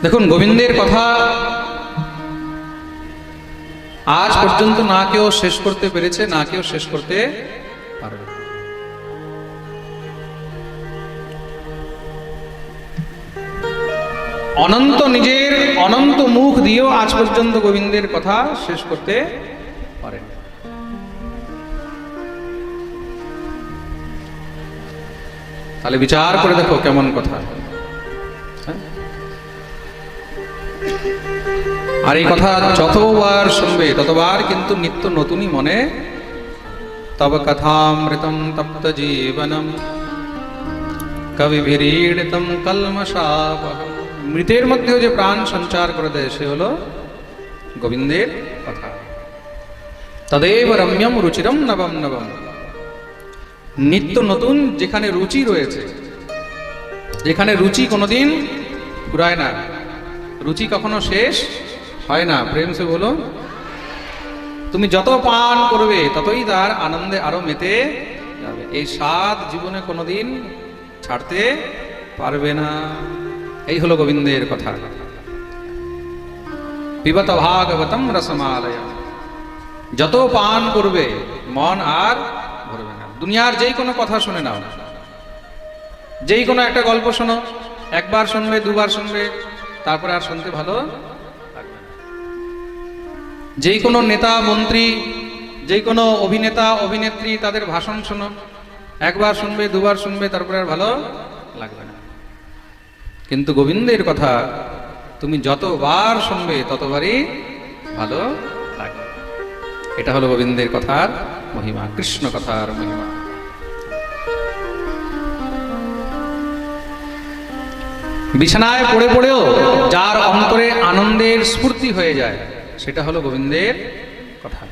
দেখুন, গোবিন্দের কথা আজ পর্যন্ত না কেউ শেষ করতে পেরেছে, না কেউ শেষ করতে পারবে। অনন্ত নিজের অনন্ত মুখ দিয়েও আজ পর্যন্ত গোবিন্দের কথা শেষ করতে পারেন। তাহলে বিচার করে দেখো কেমন কথা। আর এই কথা যতবার শুনবে ততবার কিন্তু নিত্য নতুনই মনে। তব কথামৃতম তপ্ত জীবনম কবিভিরীড়িতম কলমশাপহম। মৃতের মধ্যেও যে প্রাণ সঞ্চার করে দেয় সে হলো গোবিন্দের কথা। তদেব রম্যম রুচিরম নবম নবম। নিত্য নতুন যেখানে রুচি রয়েছে, যেখানে রুচি কোনোদিন ফুরায় না, রুচি কখনো শেষ হয় না। প্রেম সে বলো, তুমি যত পান করবে ততই তার আনন্দে আরো মেতে যাবে। এই স্বাদ জীবনে কোনোদিন ছাড়তে পারবে না। এই হলো গোবিন্দের কথা। পিবত ভাগবতম রসমালয়। যত পান করবে মন আর ভরবে না। দুনিয়ার যেই কোনো কথা শুনে নাও, যেই কোনো একটা গল্প শোনো, একবার শুনবে, দুবার শুনবে, তারপরে আর শুনতে ভালো লাগবে না। যেই কোনো নেতা মন্ত্রী, যেই কোনো অভিনেতা অভিনেত্রী, তাদের ভাষণ শোনো, একবার শুনবে, দুবার শুনবে, তারপরে আর ভালো লাগবে না। কিন্তু গোবিন্দের কথা তুমি যতবার শুনবে ততবারই ভালো লাগবে। এটা হলো গোবিন্দের কথার মহিমা, কৃষ্ণ কথার মহিমা। বিছানায় পড়ে পড়েও যার অন্তরে আনন্দের স্ফূর্তি হয়ে যায় সেটা হলো গোবিন্দের কথা।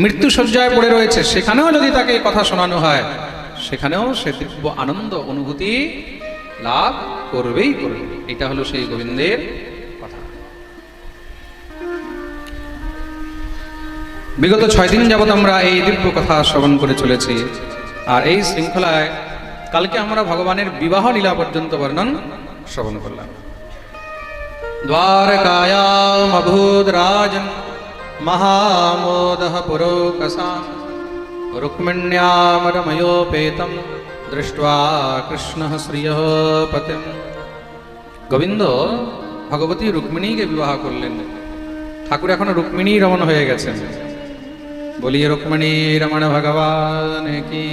মৃত্যুশয্যায় পড়ে রয়েছে, সেখানেও যদি তাকে কথা শোনানো হয় সেখানেও সে দিব্য আনন্দ অনুভূতি লাভ করবেই করবে। এটা হলো সেই গোবিন্দের কথা। বিগত 6 দিন যাবৎ আমরা এই দিব্য কথা শ্রবণ করে চলেছি। আর এই শৃঙ্খলায় কালকে আমরা ভগবানের বিবাহ লীলা পর্যন্ত বর্ণন শ্রবণ করলাম। দ্বারকায়াম অভূত রাজন মহামোদঃ পুরোকসাম রুক্মিণ্যাম রময়োপেতম দৃष्ट्वा কৃষ্ণঃ শ্রিয়ঃ পতিম। গোবিন্দ ভগবতী রুক্মিণীকে বিবাহ করলেন। ঠাকুর এখনো রুক্মিণী রমণ হয়ে গেছেন। বলিয়ে রুক্মিণী রমণ ভগবান কি।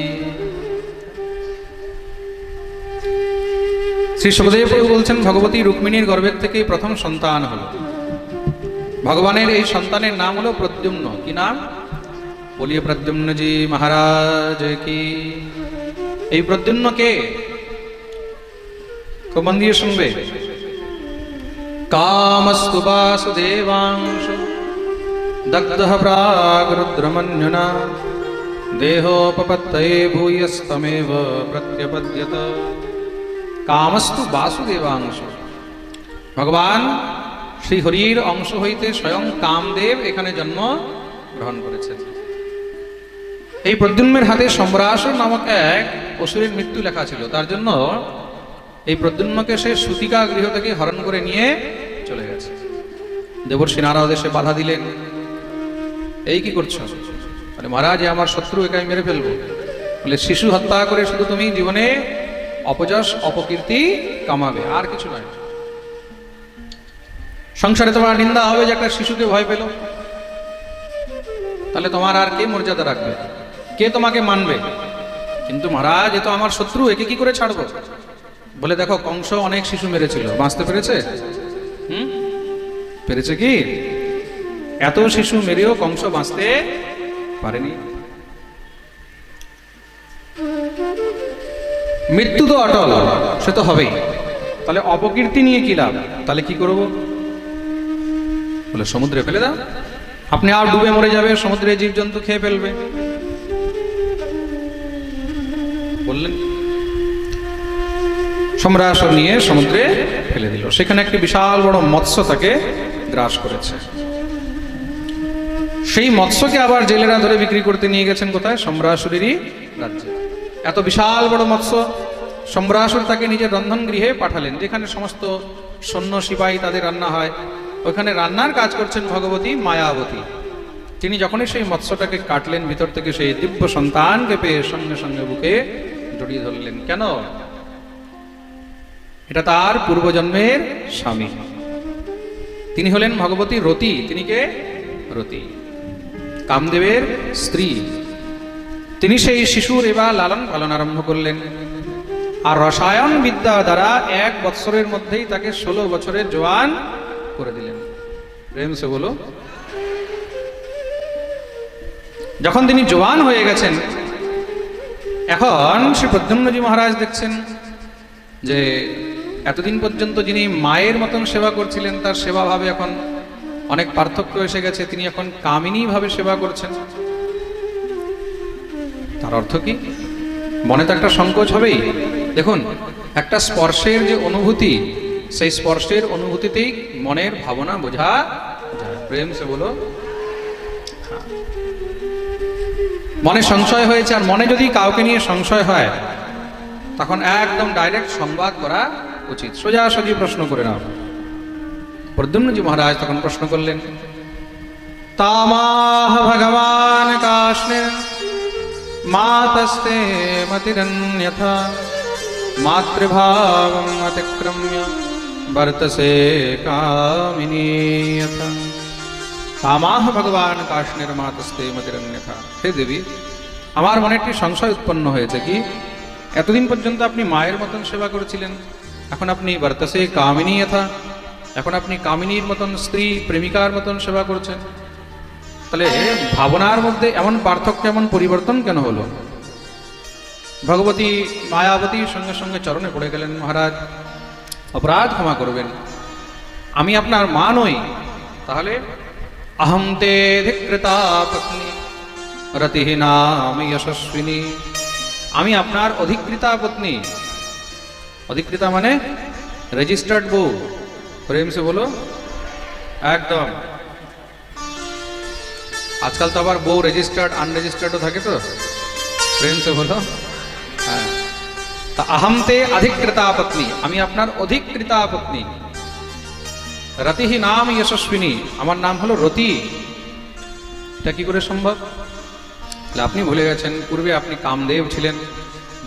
শ্রী সুখদেব প্রভু বলছেন, ভগবতী রুক্মিণীর গর্ভের থেকে প্রথম সন্তান হলো। ভগবানের এই সন্তানের নাম হলো প্রদ্যুম্ন। কি নাম? বলিয়ে প্রদ্যুম্নজি মহারাজ কি। এই প্রদ্যুম্ন কে? খুব মন দিয়ে শুনবে। কামস্তু বাসুদেবাংশ দগ্ধঃ প্রাগ রুদ্রমন্যুনা দেহোপপত্তয়ে ভূয়স্তমেব প্রত্যপদ্যত। কামস্তু বাসুদেবাংশ। ভগবান শ্রী হরির অংশ হইতে স্বয়ং কামদেব এখানে জন্ম গ্রহণ করেছেন। এই প্রদ্যুম্নের হাতে সম্রাসুর নামক এক অসুরের মৃত্যু লেখা ছিল। তার জন্য এই প্রদ্যুম্নকে সে সুতিকা গৃহ থেকে হরণ করে নিয়ে চলে গেছে। দেবর্ষি নারদ এসে বাধা দিলেন, এই কি করছো? বলে, মহারাজ আমার শত্রু, একাই মেরে ফেলবো। বলে, শিশু হত্যা করে শুধু তুমি জীবনে অপযশ অপকীর্তি কামাবে, আর কিছু নয়। সংসারে তোমার নিন্দা হবে যে একটা শিশুকে ভয় পেল, তাহলে তোমার আর কে মর্যাদা রাখবে, কে তোমাকে মানবে? কিন্তু মহারাজ এ তো আমার শত্রু, একে কি করে ছাড়বো? বলে, দেখো কংস অনেক শিশু মেরেছিল, বাঁচতে পেরেছে? পেরেছে কি? এত শিশু মেরেও কংস বাঁচতে পারেনি। মৃত্যু তো অটল, সে তো হবেই। তাহলে অপকীর্তি নিয়ে কি লাভ? তাহলে কি করব? বলে, সমুদ্রে ফেলে দাও। আপনি আর ডুবে মরে যাবে, সমুদ্রে জীবজন্তু খেয়ে ফেলবে। বললেন, সম্রাসুর নিয়ে সমুদ্রে ফেলে দিল। সেখানে একটি বিশাল বড় মৎস্য তাকে গ্রাস করেছে। সেই মৎস্যকে আবার জেলেরা ধরে বিক্রি করতে নিয়ে গেছেন কোথায়? সম্রাসুরেরই রাজ্যে। এত বিশাল বড় মৎস্য সম্রাসুর তাকে নিজের রন্ধন গৃহে পাঠালেন, যেখানে সমস্ত সৈন্য সিপাহী তাদের রান্না হয়। ওখানে রান্নার কাজ করছেন ভগবতী মায়াবতী। তিনি যখনই সেই মৎস্যটাকে কাটলেন, ভিতর থেকে সেই দিব্য সন্তানকে পেয়ে সঙ্গে সঙ্গে বুকে জড়িয়ে ধরলেন। কেন? এটা তার পূর্বজন্মের স্বামী। তিনি হলেন ভগবতী রতি। তিনি কে? রতি, কামদেবের স্ত্রী। তিনি সেই শিশুর এবার লালন পালন আরম্ভ করলেন, আর রসায়ন বিদ্যা দ্বারা 1 বৎসরের মধ্যেই তাকে 16 বছরের জওয়ান করে দিলেন। প্রেম সে বলো। যখন তিনি জওয়ান হয়ে গেছেন, এখন শ্রী প্রদ্যুম্নজি মহারাজ দেখছেন যে এতদিন পর্যন্ত যিনি মায়ের মতন সেবা করছিলেন, তার সেবা ভাবে এখন অনেক পার্থক্য এসে গেছে। তিনি এখন কামিনী ভাবে সেবা করছেন। তার অর্থ কি? মনে তো একটা সংকোচ হবেই। দেখুন, একটা স্পর্শের যে অনুভূতি, সেই স্পর্শের অনুভূতিতেই মনের ভাবনা বোঝা যায়। প্রেম সে বলো। মনে সংশয় হয়েছে, আর মনে যদি কাউকে নিয়ে সংশয় হয়, তখন একদম ডাইরেক্ট সংবাদ করা উচিত। সোজাসুজি প্রশ্ন করে নাও। প্রদ্যুম্নজি মহারাজ তখন প্রশ্ন করলেন, তামাহ ভগবান কাষ্ণের মাতস্তে মতিরন্যথা মাতৃভাবম অতিক্রম্য বর্তসে কামিনী যথা। তামাহ ভগবান কাষ্ণের মাতস্তে মতিরন্যথা। হে দেবী, আমার মনে একটি সংশয় উৎপন্ন হয়েছে। কি? এতদিন পর্যন্ত আপনি মায়ের মতন সেবা করেছিলেন, এখন আপনি বর্তসে কামিনী যথা, এখন আপনি কামিনীর মতন স্ত্রী, প্রেমিকার মতন সেবা করছেন। তাহলে ভাবনার মধ্যে এমন পার্থক্য, এমন পরিবর্তন কেন হলো? ভগবতী মায়াবতীর সঙ্গে সঙ্গে চরণে পড়ে গেলেন, মহারাজ অপরাধ ক্ষমা করবেন, আমি আপনার মা নই। তাহলে অহম তে ধিকৃতা পত্নী রতিহীনাম যশস্বিনী। আমি আপনার অধিকৃতা পত্নী। অধিকৃতা মানে রেজিস্টার্ড বউ। প্রেম সে বলো। একদম। আজকাল তো আবার বউ রেজিস্টার্ড আনরেজিস্টার্ডও থাকে, তো প্রেম সে বলো। হ্যাঁ, তা আহম তে অধিকৃতা পত্নী, আমি আপনার অধিকৃতা পত্নী। রতিহি নাম যশস্বিনী, আমার নাম হলো রতি। এটা কি করে সম্ভব? আপনি ভুলে গেছেন, পূর্বে আপনি কামদেব ছিলেন।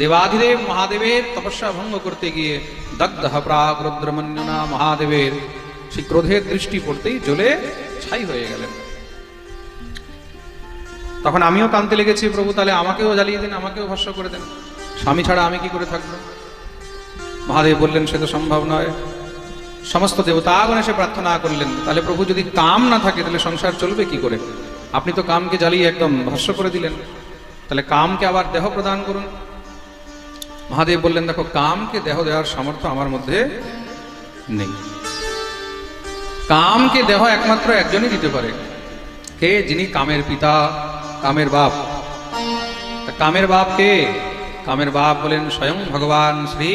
দেবাধিদেব মহাদেবের তপস্যা ভঙ্গ করতে গিয়ে দগ্ধ প্রাগ রুদ্রমন্যনা মহাদেবের সেই ক্রোধের দৃষ্টি পড়তেই জ্বলে ছাই হয়ে গেলেন। তখন আমিও কাঁদতে লেগেছি, প্রভু তাহলে আমাকেও জ্বালিয়ে দিন, আমাকেও ভস্য করে দেন, স্বামী ছাড়া আমি কি করে থাকবো? মহাদেব বললেন, সে তো সম্ভব নয়। সমস্ত দেবতাগণ এসে প্রার্থনা করলেন, তাহলে প্রভু যদি কাম না থাকে তাহলে সংসার চলবে কি করে? আপনি তো কামকে জ্বালিয়ে একদম ভস্য করে দিলেন, তাহলে কামকে আবার দেহ প্রদান করুন। মহাদেব বললেন, দেখো, কামকে দেহ দেওয়ার সামর্থ্য আমার মধ্যে নেই। কামকে দেহ একমাত্র একজনই দিতে পারে। কে? যিনি কামের পিতা, কামের বাপ। কামের বাপ কে? কামের বাপ বলেন স্বয়ং ভগবান শ্রী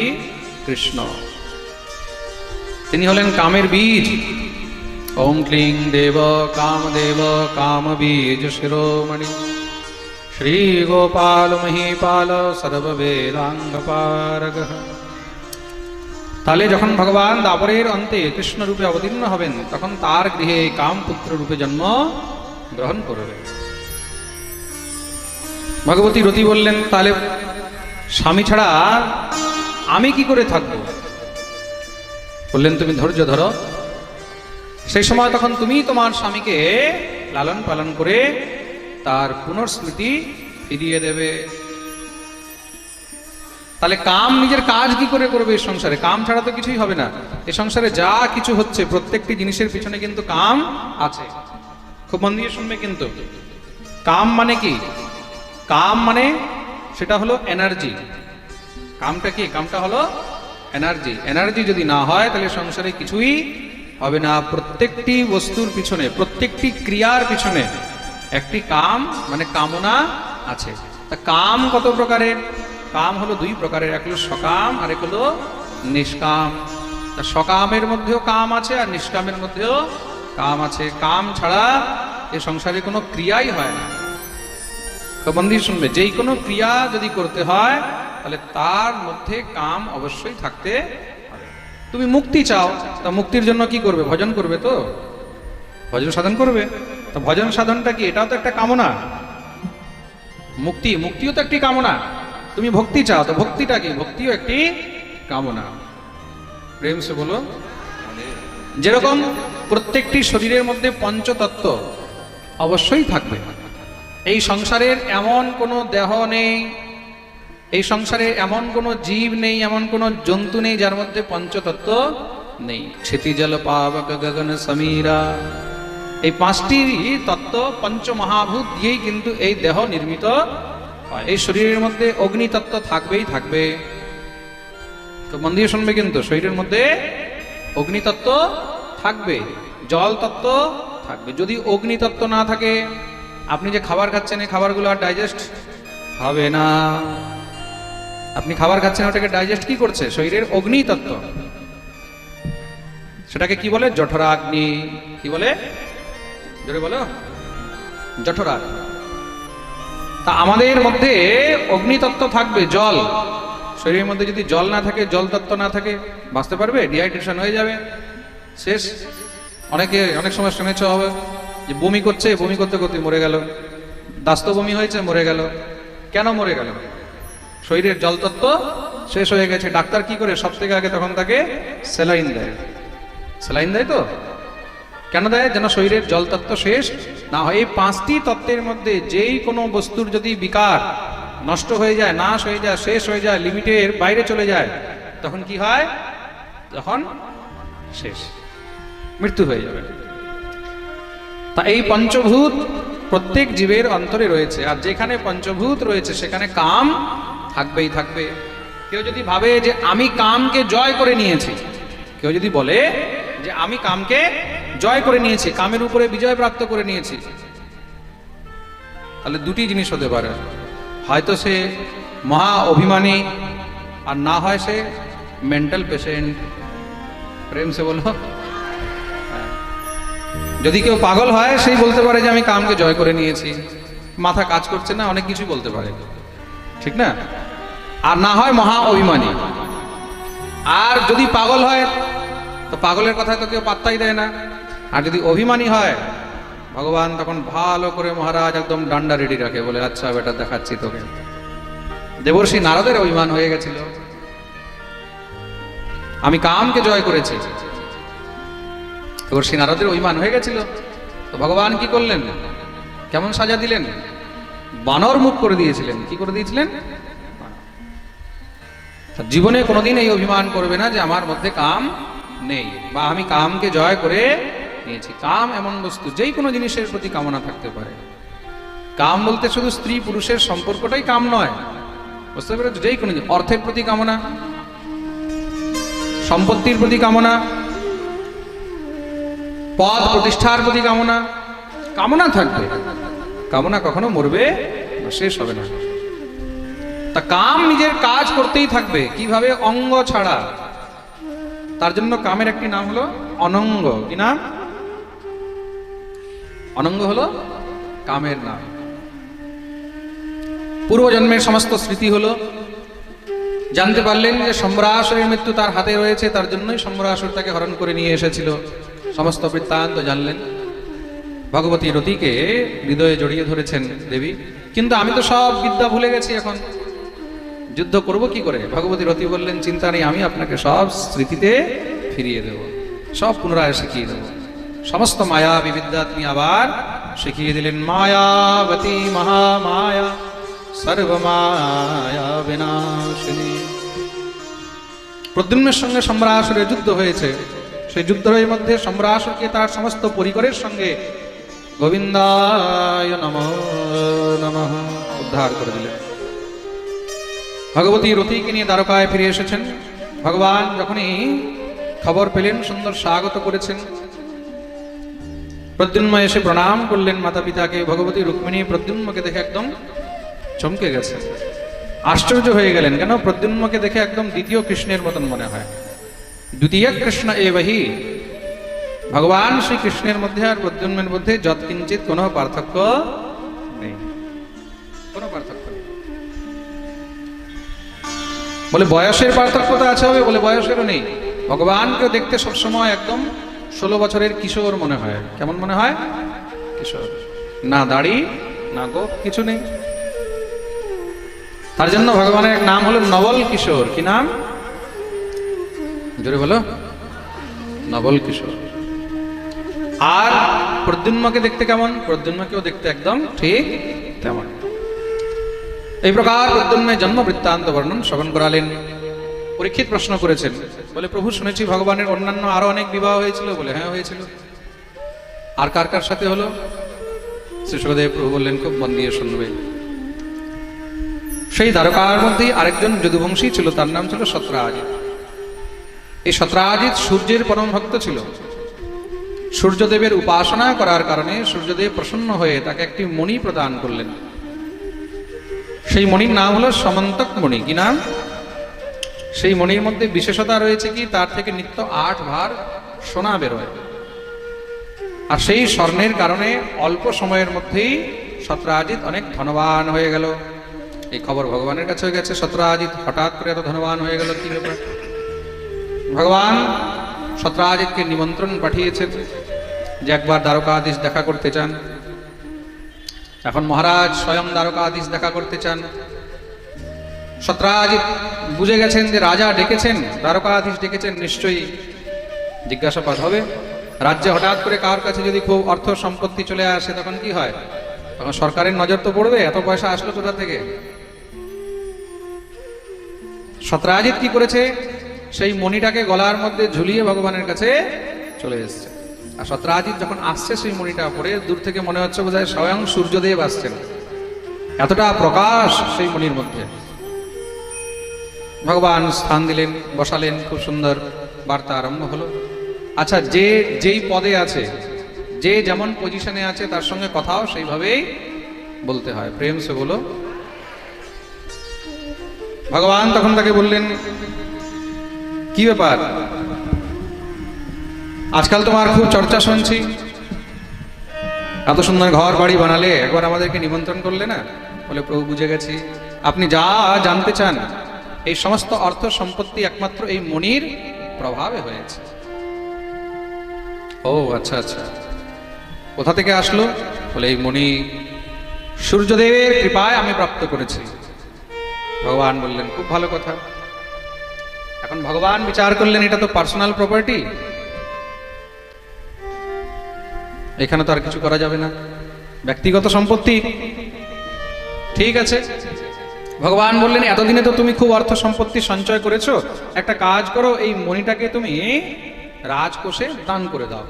কৃষ্ণ। তিনি হলেন কামের বীজ। ওম ক্লিং দেব কামদেব কাম বীজ শিরোমণি শ্রী গোপাল মহীপাল সর্ব বেদাঙ্গ পারগ। তাহলে যখন ভগবান দাপরের অন্তে কৃষ্ণ রূপে অবতীর্ণ হবেন, তখন তার গৃহে কামপুত্র রূপে জন্ম গ্রহণ করবে। ভগবতী রতি বললেন, তাহলে স্বামী ছাড়া আমি কি করে থাকবো? বললেন, তুমি ধৈর্য ধরো, সেই সময় তখন তুমি তোমার স্বামীকে লালন পালন করে তার পুনঃস্মৃতি ফিরিয়ে দেবে। তাহলে কাম নিজের কাজ কি করে করবে এই সংসারে? কাম ছাড়া তো কিছুই হবে না। এই সংসারে যা কিছু হচ্ছে প্রত্যেকটি জিনিসের পিছনে কিন্তু কাম আছে। খুব মন দিয়ে শুনবে কিন্তু। কাম মানে কি? কাম মানে সেটা হলো এনার্জি। কামটা কি? কামটা হলো এনার্জি। এনার্জি যদি না হয় তাহলে সংসারে কিছুই হবে না। প্রত্যেকটি বস্তুর পিছনে, প্রত্যেকটি ক্রিয়ার পিছনে একটি কাম মানে কামনা আছে। তা কাম কত প্রকারের? কাম হলো 2 প্রকারের, এক হলো সকাম আর এক হলো নিষ্কাম। তা সকামের মধ্যেও কাম আছে আর নিষ্কামের মধ্যেও কাম আছে। কাম ছাড়া এ সংসারে কোনো ক্রিয়াই হয় না। তো বন্ধু শুনবে, যেই কোনো ক্রিয়া যদি করতে হয় তাহলে তার মধ্যে কাম অবশ্যই থাকতে হবে। তুমি মুক্তি চাও, তা মুক্তির জন্য কি করবে? ভজন করবে, তো ভজন সাধন করবে। তো ভজন সাধনটা কি? এটাও তো একটা কামনা। মুক্তিও তো একটি কামনা। তুমি ভক্তি চাও, তো ভক্তিটা কি? ভক্তিও একটি কামনা। প্রেম সে বলো। যেরকম প্রত্যেকটি শরীরের মধ্যে পঞ্চতত্ত্ব অবশ্যই থাকবে। এই সংসারের এমন কোনো দেহ নেই, এই সংসারে এমন কোনো জীব নেই, এমন কোনো জন্তু নেই যার মধ্যে পঞ্চতত্ত্ব নেই। ক্ষিতি জল পাবক গগন সমীরা, এই পাঁচটি তত্ত্ব পঞ্চমহাভূত দিয়েই কিন্তু এই দেহ নির্মিত হয়। এই শরীরের মধ্যে অগ্নিতত্ত্ব থাকবেই থাকবে। তো মন দিয়ে শুনবে, কিন্তু শরীরের মধ্যে অগ্নিতত্ত্ব থাকবে, জল তত্ত্ব থাকবে। যদি অগ্নিতত্ত্ব না থাকে, আপনি যে খাবার খাচ্ছেন এই খাবারগুলো আর ডাইজেস্ট হবে না। আপনি খাবার খাচ্ছেন, ওটাকে ডাইজেস্ট কি করছে? শরীরের অগ্নিতত্ত্ব। সেটাকে কি বলে? জঠরাগ্নি। কি বলে? জোরে বলো। জঠরাগ। তা আমাদের মধ্যে অগ্নিতত্ত্ব থাকবে, জল। শরীরের মধ্যে যদি জল না থাকে, জল তত্ত্ব না থাকে, বাঁচতে পারবে? ডিহাইড্রেশন হয়ে যাবে, শেষ। অনেক সময় শুনেছ হবে যে বমি করছে, বমি করতে করতে মরে গেল। দাস্ত বমি হয়েছে, মরে গেল। কেন মরে গেল? শরীরের জল তত্ত্ব শেষ হয়ে গেছে। ডাক্তার কি করে? সব থেকে আগে তখন তাকে স্যালাইন দেয়। স্যালাইন দেয় তো কেন দেয়? যেন শরীরের জল তত্ত্ব শেষ না হয়। এই পাঁচটি তত্ত্বের মধ্যে যেই কোনো বস্তুর যদি বিকার নষ্ট হয়ে যায়, নাশ হয়ে যায়, শেষ হয়ে যায়, লিমিটের বাইরে চলে যায়, তখন কি হয়? তখন শেষ, মৃত্যু হয়ে যাবে। তা এই পঞ্চভূত প্রত্যেক জীবের অন্তরে রয়েছে, আর যেখানে পঞ্চভূত রয়েছে সেখানে কাম থাকবেই থাকবে। কেউ যদি ভাবে যে আমি কামকে জয় করে নিয়েছি, কেউ যদি বলে যে আমি কামকে জয় করে নিয়েছি, কামের উপরে বিজয় প্রাপ্ত করে নিয়েছি, তাহলে দুটি জিনিস হতে পারে। হয়তো সে মহা অভিমানী, আর না হয় সে মেন্টাল পেশেন্ট। প্রেম সে বলো। যদি কেউ পাগল হয়, সেই বলতে পারে যে আমি কামকে জয় করে নিয়েছি, মাথা কাজ করছে না, অনেক কিছু বলতে পারে, ঠিক না? আর না হয় মহা অভিমানী। আর যদি পাগল হয়, তো পাগলের কথা তো কেউ পাত্তাই দেয় না। আর যদি অভিমানী হয়, ভগবান তখন ভালো করে মহারাজ একদম ডান্ডা রেডি রাখে, বলে আচ্ছা বেটা দেখাচ্ছি তোকে। দেবর্ষি নারদের অভিমান হয়ে গেছিল, আমি কামকে জয় করেছি। দেবর্ষি নারদের অভিমান হয়ে গেছিল, তো ভগবান কি করলেন? কেমন সাজা দিলেন? বানর মুখ করে দিয়েছিলেন। কি করে দিয়েছিলেন? জীবনে কোনোদিন এই অভিমান করবে না যে আমার মধ্যে কাম নেই, বা আমি কামকে জয় করে নিয়েছি। কাম এমন বস্তু, যেই কোনো জিনিসের প্রতি কামনা থাকতে পারে। কাম বলতে শুধু স্ত্রী পুরুষের সম্পর্কটাই কাম নয়, বুঝতে পেরেছো? যেই কোনো অর্থের প্রতি কামনা, সম্পত্তির প্রতি কামনা, পদ প্রতিষ্ঠার প্রতি কামনা, কামনা থাকবে। কামনা কখনো মরবে না, শেষ হবে না। তা কাম নিজের কাজ করতেই থাকবে। কিভাবে? অঙ্গ ছাড়া। তার জন্য কামের একটি নাম হলো অনঙ্গ। কি নাম? অনঙ্গ হলো কামের নাম। পূর্বজন্মের সমস্ত স্মৃতি হলো, জানতে পারলেন যে সম্রাসুরের মৃত্যু তার হাতে রয়েছে, তার জন্যই সম্রাসুর তাকে হরণ করে নিয়ে এসেছিল। সমস্ত বৃত্তান্ত জানলেন। ভগবতী রতিকে হৃদয়ে জড়িয়ে ধরেছেন দেবী, কিন্তু আমি তো সব বিদ্যা ভুলে গেছি, এখন যুদ্ধ করব কি করে? ভগবতী রতি বললেন, চিন্তা নেই, আমি আপনাকে সব স্মৃতিতে ফিরিয়ে দেব, সব পুনরায় শিখিয়ে দেব। সমস্ত মায়া বিবিদ্যা তিনি আবার শিখিয়ে দিলেন। মায়াবতী মহামায়া সর্বমায়া বিনাশিনী। প্রদ্যুম্নের সঙ্গে সম্রাসুরের যুদ্ধ হয়েছে। সেই যুদ্ধের মধ্যে সম্রাসুরকে তার সমস্ত পরিবারের সঙ্গে গোবিন্দায় নমঃ নমঃ উদ্ধার করে দিলেন। ভগবতী রতিকে নিয়ে দ্বারকায় ফিরে এসেছেন। ভগবান যখনই খবর পেলেন, সুন্দর স্বাগত করেছেন। প্রদ্যুম্ন এসে প্রণাম করলেন মাতা পিতাকে। ভগবতী রুক্মিণী প্রদ্যুম্নকে দেখে একদম চমকে গেছে, আশ্চর্য হয়ে গেলেন। কেন? প্রদ্যুম্নকে দেখে একদম দ্বিতীয় কৃষ্ণের মতন মনে হয়। দ্বিতীয় কৃষ্ণ এবহি। ভগবান শ্রী কৃষ্ণের মধ্যে আর প্রদ্যুম্নের মধ্যে যৎকিঞ্চিত কোনো পার্থক্য নেই, কোনো পার্থক্য নেই। বলে বয়সের পার্থক্যতা আছে হবে, বলে বয়সেরও নেই। ভগবানকে দেখতে সবসময় একদম 16 বছরের কিশোর মনে হয়। কেমন মনে হয়? কিশোর, না দাড়ি না গোঁফ, কিছু নেই। তার জন্য ভগবানের এক নাম হলো নবল কিশোর। কি নাম? জোরে বলো। নবল কিশোর। আর প্রদ্যুম্নকে দেখতে কেমন? প্রদ্যুম্নকেও দেখতে একদম ঠিক তেমন। এই প্রকার প্রদ্যুম্নের জন্ম বৃত্তান্ত বর্ণন শ্রবণ করালেন। পরীক্ষিত প্রশ্ন করেছেন, বলে প্রভু শুনেছি ভগবানের অন্যান্য আরো অনেক বিবাহ হয়েছিল। বলে হ্যাঁ হয়েছিল। আর কার কার সাথে হলো? শ্রী শুকদেব প্রভু বললেন, খুব মন দিয়ে শুনবে। সেই দ্বারকার মধ্যেই আরেকজন যদুবংশী ছিল, তার নাম ছিল সত্রাজিৎ। এই সত্রাজিৎ সূর্যের পরম ভক্ত ছিল। সূর্যদেবের উপাসনা করার কারণে সূর্যদেব প্রসন্ন হয়ে তাকে একটি মণি প্রদান করলেন। সেই মণির নাম হলো সমন্তক মণি। কি নাম? সেই মণির মধ্যে বিশেষতা রয়েছে কি, তার থেকে নিত্য 8 ভার সোনা বেরোয়। আর সেই স্বর্ণের কারণে অল্প সময়ের মধ্যেই সত্রাজিৎ অনেক ধনবান হয়ে গেল। এই খবর ভগবানের কাছে হয়ে গেছে, সত্রাজিৎ হঠাৎ করে এত ধনবান হয়ে গেল, কি ব্যাপার? ভগবান সত্রাজিৎকে নিমন্ত্রণ পাঠিয়েছেন যে একবার দ্বারকাধীশ দেখা করতে চান। এখন মহারাজ স্বয়ং দ্বারকাধীশ দেখা করতে চান। সত্রাজিৎ বুঝে গেছেন যে রাজা ডেকেছেন, দ্বারকাধীশ ডেকেছেন, নিশ্চয়ই জিজ্ঞাসাবাদ হবে। রাজ্যে হঠাৎ করে কার কাছে যদি খুব অর্থ সম্পত্তি চলে আসে তখন কি হয়? তখন সরকারের নজর তো পড়বে, এত পয়সা আসলো কোথা থেকে? সত্রাজিৎ কি করেছে? সেই মণিটাকে গলার মধ্যে ঝুলিয়ে ভগবানের কাছে চলে এসেছে। আর সত্রাজিৎ যখন আসছে সেই মণিটা পরে, দূর থেকে মনে হচ্ছে বোধহয় স্বয়ং সূর্যদেব আসছেন, এতটা প্রকাশ সেই মণির মধ্যে। ভগবান স্থান দিলেন, বসালেন, খুব সুন্দর বার্তা আরম্ভ হলো। আচ্ছা, যে যেই পদে আছে, যে যেমন পজিশনে আছে, তার সঙ্গে কথাও সেইভাবেই বলতে হয়। প্রেম সে বলো। ভগবান তখন তাকে বললেন, কি ব্যাপার? আজকাল তোমার খুব চর্চা শুনছি, এত সুন্দর ঘর বাড়ি বানালে, একবার আমাদেরকে নিমন্ত্রণ করলে না? বলে প্রভু বুঝে গেছি, আপনি যা জানতে চান এই সমস্ত অর্থ সম্পত্তি একমাত্র এই মণির প্রভাবে হয়েছে। ও আচ্ছা আচ্ছা, কোথা থেকে আসলো? বলে এই মণি সূর্যদেবের কৃপায় আমি প্রাপ্ত করেছি। ভগবান বললেন, খুব ভালো কথা। এখন ভগবান বিচার করলেন, এটা তো পার্সোনাল প্রপার্টি, এখানে তো আর কিছু করা যাবে না, ব্যক্তিগত সম্পত্তি। ঠিক আছে। ভগবান বললেন, এতদিনে তো তুমি খুব অর্থ সম্পত্তি সঞ্চয় করেছো, একটা কাজ করো, এই মণিটাকে তুমি রাজকোষে দান করে দাও।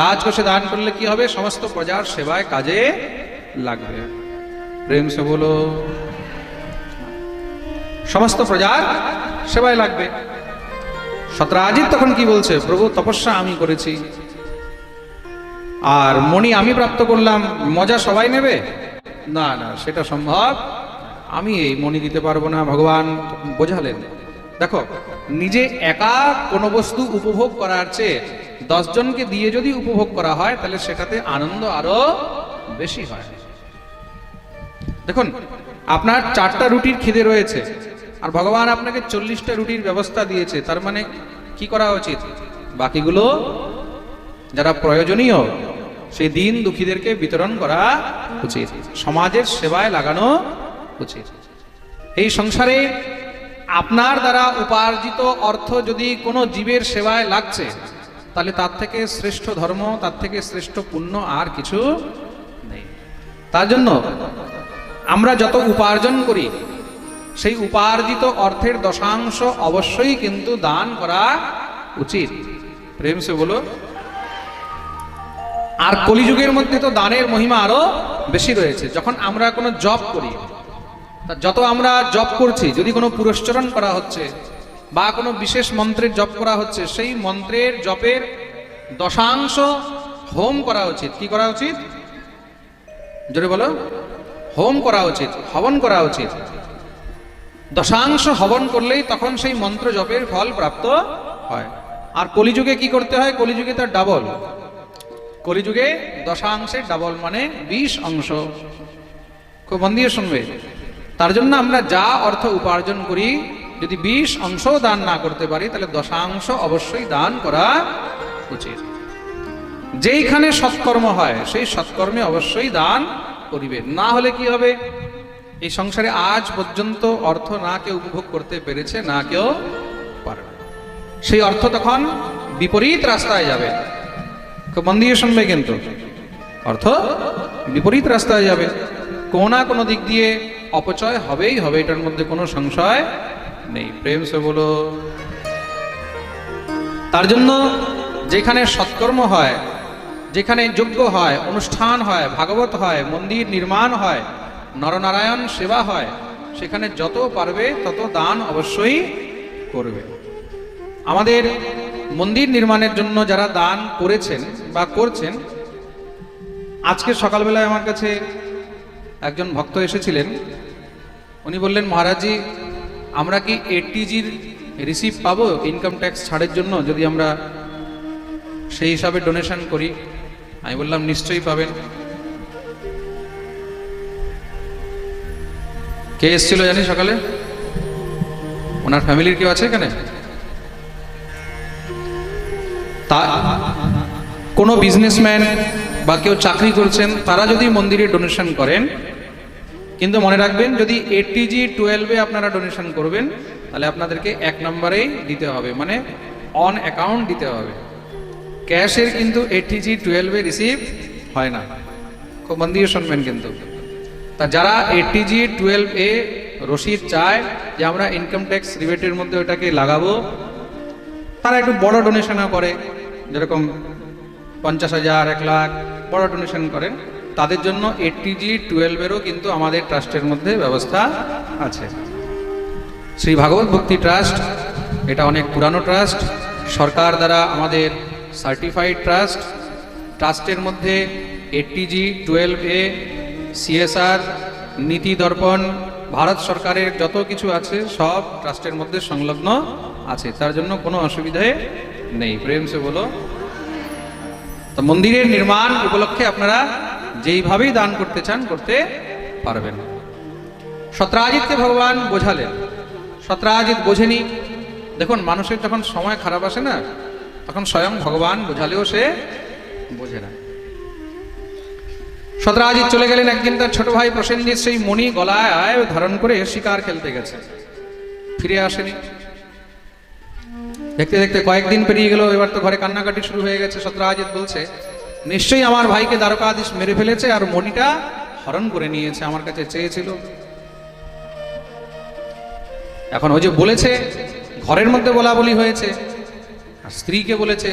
রাজকোষে দান করলে কি হবে? সমস্ত প্রজার সেবায় কাজে লাগবে। প্রেম সে বলো। সমস্ত প্রজার সেবায় লাগবে। সত্রাজিৎ তখন কি বলছে? প্রভু, তপস্যা আমি করেছি, আর মণি আমি প্রাপ্ত করলাম, মজা সবাই নেবে? না না, সেটা সম্ভব, আমি এই মণি দিতে পারবো না। ভগবান বোঝালেন, দেখো, নিজে একা কোনো বস্তু উপভোগ করার চেয়ে 10 জনকে দিয়ে যদি উপভোগ করা হয়, তাহলে সেটাতে আনন্দ আরো বেশি হয়। দেখুন, আপনার 4টা রুটির খিদে রয়েছে, আর ভগবান আপনাকে 40টা রুটির ব্যবস্থা দিয়েছে। তার মানে কি করা উচিত? বাকিগুলো যারা প্রয়োজনীয়, সেই দিন দুঃখীদেরকে বিতরণ করা উচিত, সমাজের সেবায় লাগানো উচিত। এই সংসারে আপনার দ্বারা উপার্জিত অর্থ যদি কোনো জীবের সেবায় লাগছে, তাহলে তার থেকে শ্রেষ্ঠ ধর্ম, তার থেকে শ্রেষ্ঠ পুণ্য আর কিছু নেই। তার জন্য আমরা যত উপার্জন করি, সেই উপার্জিত অর্থের 10% অবশ্যই কিন্তু দান করা উচিত। প্রেম সে বলো। আর কলিযুগের মধ্যে তো দানের মহিমা আরো বেশি রয়েছে। যখন আমরা কোনো জব করি, যত আমরা জব করছি, যদি কোনো পুরস্চরণ করা হচ্ছে বা কোনো বিশেষ মন্ত্রের জপ করা হচ্ছে, সেই মন্ত্রের জপের 10% হোম করা উচিত। কি করা উচিত? জোরে বলো। হোম করা উচিত, হবন করা উচিত। 10% হবন করলেই তখন সেই মন্ত্র জপের ফল প্রাপ্ত হয়। আর কলিযুগে কি করতে হয়? কলিযুগে তার ডাবল। কলিযুগে 10% ডাবল মানে 20%। খুব মন দিয়ে শুনবে। তার জন্য আমরা যা অর্থ উপার্জন করি, যদি 20 অংশও দান না করতে পারি তাহলে 10 অবশ্যই দান করা উচিত। যেইখানে সৎকর্ম হয় সেই সৎকর্মে অবশ্যই দান করিবে, না হলে কি হবে? এই সংসারে আজ পর্যন্ত অর্থ না কেউ উপভোগ করতে পেরেছে, না কেউ পারবে। সেই অর্থ তখন বিপরীত রাস্তায় যাবে। খুব মন দিয়ে শুনবে, কিন্তু অর্থ বিপরীত রাস্তায় যাবে, কোনো না কোনো দিক দিয়ে অপচয় হবেই হবে, এটার মধ্যে কোনো সংশয় নেই। প্রেম সে বলো। তার জন্য যেখানে সৎকর্ম হয়, যেখানে যজ্ঞ হয়, অনুষ্ঠান হয়, ভাগবত হয়, মন্দির নির্মাণ হয়, নরনারায়ণ সেবা হয়, সেখানে যত পারবে তত দান অবশ্যই করবে। আমাদের মন্দির নির্মাণের জন্য যারা দান করেছেন বা করছেন, আজকে সকালবেলায় আমার কাছে একজন ভক্ত এসেছিলেন। উনি বললেন, মহারাজজি, আমরা কি এটিজির রিসিভ পাবো ইনকাম ট্যাক্স ছাড়ের জন্য, যদি আমরা সেই হিসাবে ডোনেশন করি? আমি বললাম, নিশ্চয়ই পাবেন। কে এসেছিল জানি সকালে? ওনার ফ্যামিলির কেউ আছে এখানে? তা কোনো বিজনেসম্যান বা কেউ চাকরি করছেন, তারা যদি মন্দিরে ডোনেশন করেন, কিন্তু মনে রাখবেন, যদি এটিজি 12-এ আপনারা ডোনেশন করবেন তাহলে আপনাদেরকে 1 নম্বরেই দিতে হবে, মানে অন অ্যাকাউন্ট দিতে হবে। ক্যাশের কিন্তু এটিজি 12-এ রিসিভ হয় না, খুব মন দিয়ে শুনবেন কিন্তু। তা যারা এটিজি 12-এ রসিদ চায় যে আমরা ইনকাম ট্যাক্স রিবেটের মধ্যে ওটাকে লাগাবো, তারা একটু বড় ডোনেশনও করে, যেরকম 50,000, 1 লাখ বড় ডোনেশন করেন, তাদের জন্য এটিজি 12-এরও কিন্তু আমাদের ট্রাস্টের মধ্যে ব্যবস্থা আছে। শ্রী ভাগবত ভক্তি ট্রাস্ট, এটা অনেক পুরানো ট্রাস্ট, সরকার দ্বারা আমাদের সার্টিফাইড ট্রাস্ট। ট্রাস্টের মধ্যে এটিজি 12-এ, সিএসআর, নীতি দর্পণ, ভারত সরকারের যত কিছু আছে সব ট্রাস্টের মধ্যে সংলগ্ন আছে, তার জন্য কোনো অসুবিধায় নেই। প্রেম সে বলো। তো মন্দিরের নির্মাণ উপলক্ষে আপনারা যেইভাবেই দান করতে চান করতে পারবেন। সত্রাজিৎকে ভগবান বোঝালেন, সত্রাজিৎ বোঝেনি। দেখুন, মানুষের যখন সময় খারাপ আসে না, তখন স্বয়ং ভগবান বোঝালেও সে বোঝে না। সত্রাজিৎ চলে গেলেন। একদিন তার ছোট ভাই প্রসেনজিৎ সেই মণি গলায় ধারণ করে শিকার খেলতে গেছে, ফিরে আসেনি। দেখতে দেখতে কয়েকদিন পেরিয়ে গেল, এবার তো ঘরে কান্নাকাটি শুরু হয়ে গেছে। সত্রাজিৎ বলছে, নিশ্চয়ই আমার ভাইকে দ্বারকাধীশ মেরে ফেলেছে আর মণিটা হরণ করে নিয়েছে, আমার কাছে চেয়েছিল। এখন ওই যে বলেছে, ঘরের মধ্যে বলা বলি হয়েছে, আর স্ত্রীকে বলেছে।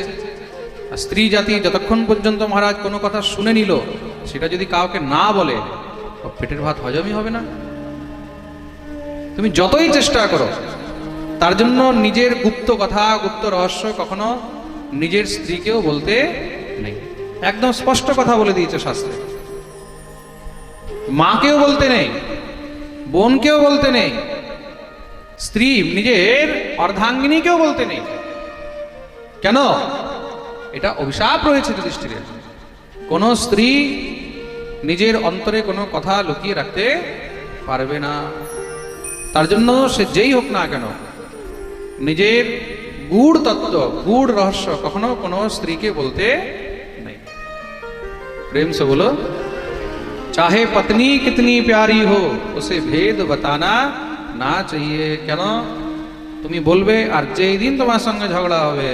আর স্ত্রী জাতি যতক্ষণ পর্যন্ত মহারাজ কোনো কথা শুনে নিল, সেটা যদি কাউকে না বলে, পেটের ভাত হজমই হবে না। তুমি যতই চেষ্টা করো, তার জন্য নিজের গুপ্ত কথা, গুপ্ত রহস্য কখনো নিজের স্ত্রীকেও বলতে নেই। একদম স্পষ্ট কথা বলে দিয়েছে শাস্ত্রে। মাকেও বলতে নেই, বোনকেও বলতে নেই, স্ত্রী নিজের অর্ধাঙ্গিনীকেও বলতে নেই। কেন? এটা অভিশাপ রয়েছে যুধিষ্ঠিরের। কোন স্ত্রী নিজের অন্তরে কোনো কথা লুকিয়ে রাখতে পারবে না। তার জন্য সে যেই হোক না কেন, নিজের গূঢ় তত্ত্ব, গূঢ় রহস্য কখনো কোনো স্ত্রীকে বলতে নেই। प्रेम से बोलो, चाहे पत्नी कितनी प्यारी हो उसे भेद बताना ना चाहिए। কেন? তুমি বলবে, আর যেই দিন তোমার সঙ্গে ঝগড়া হবে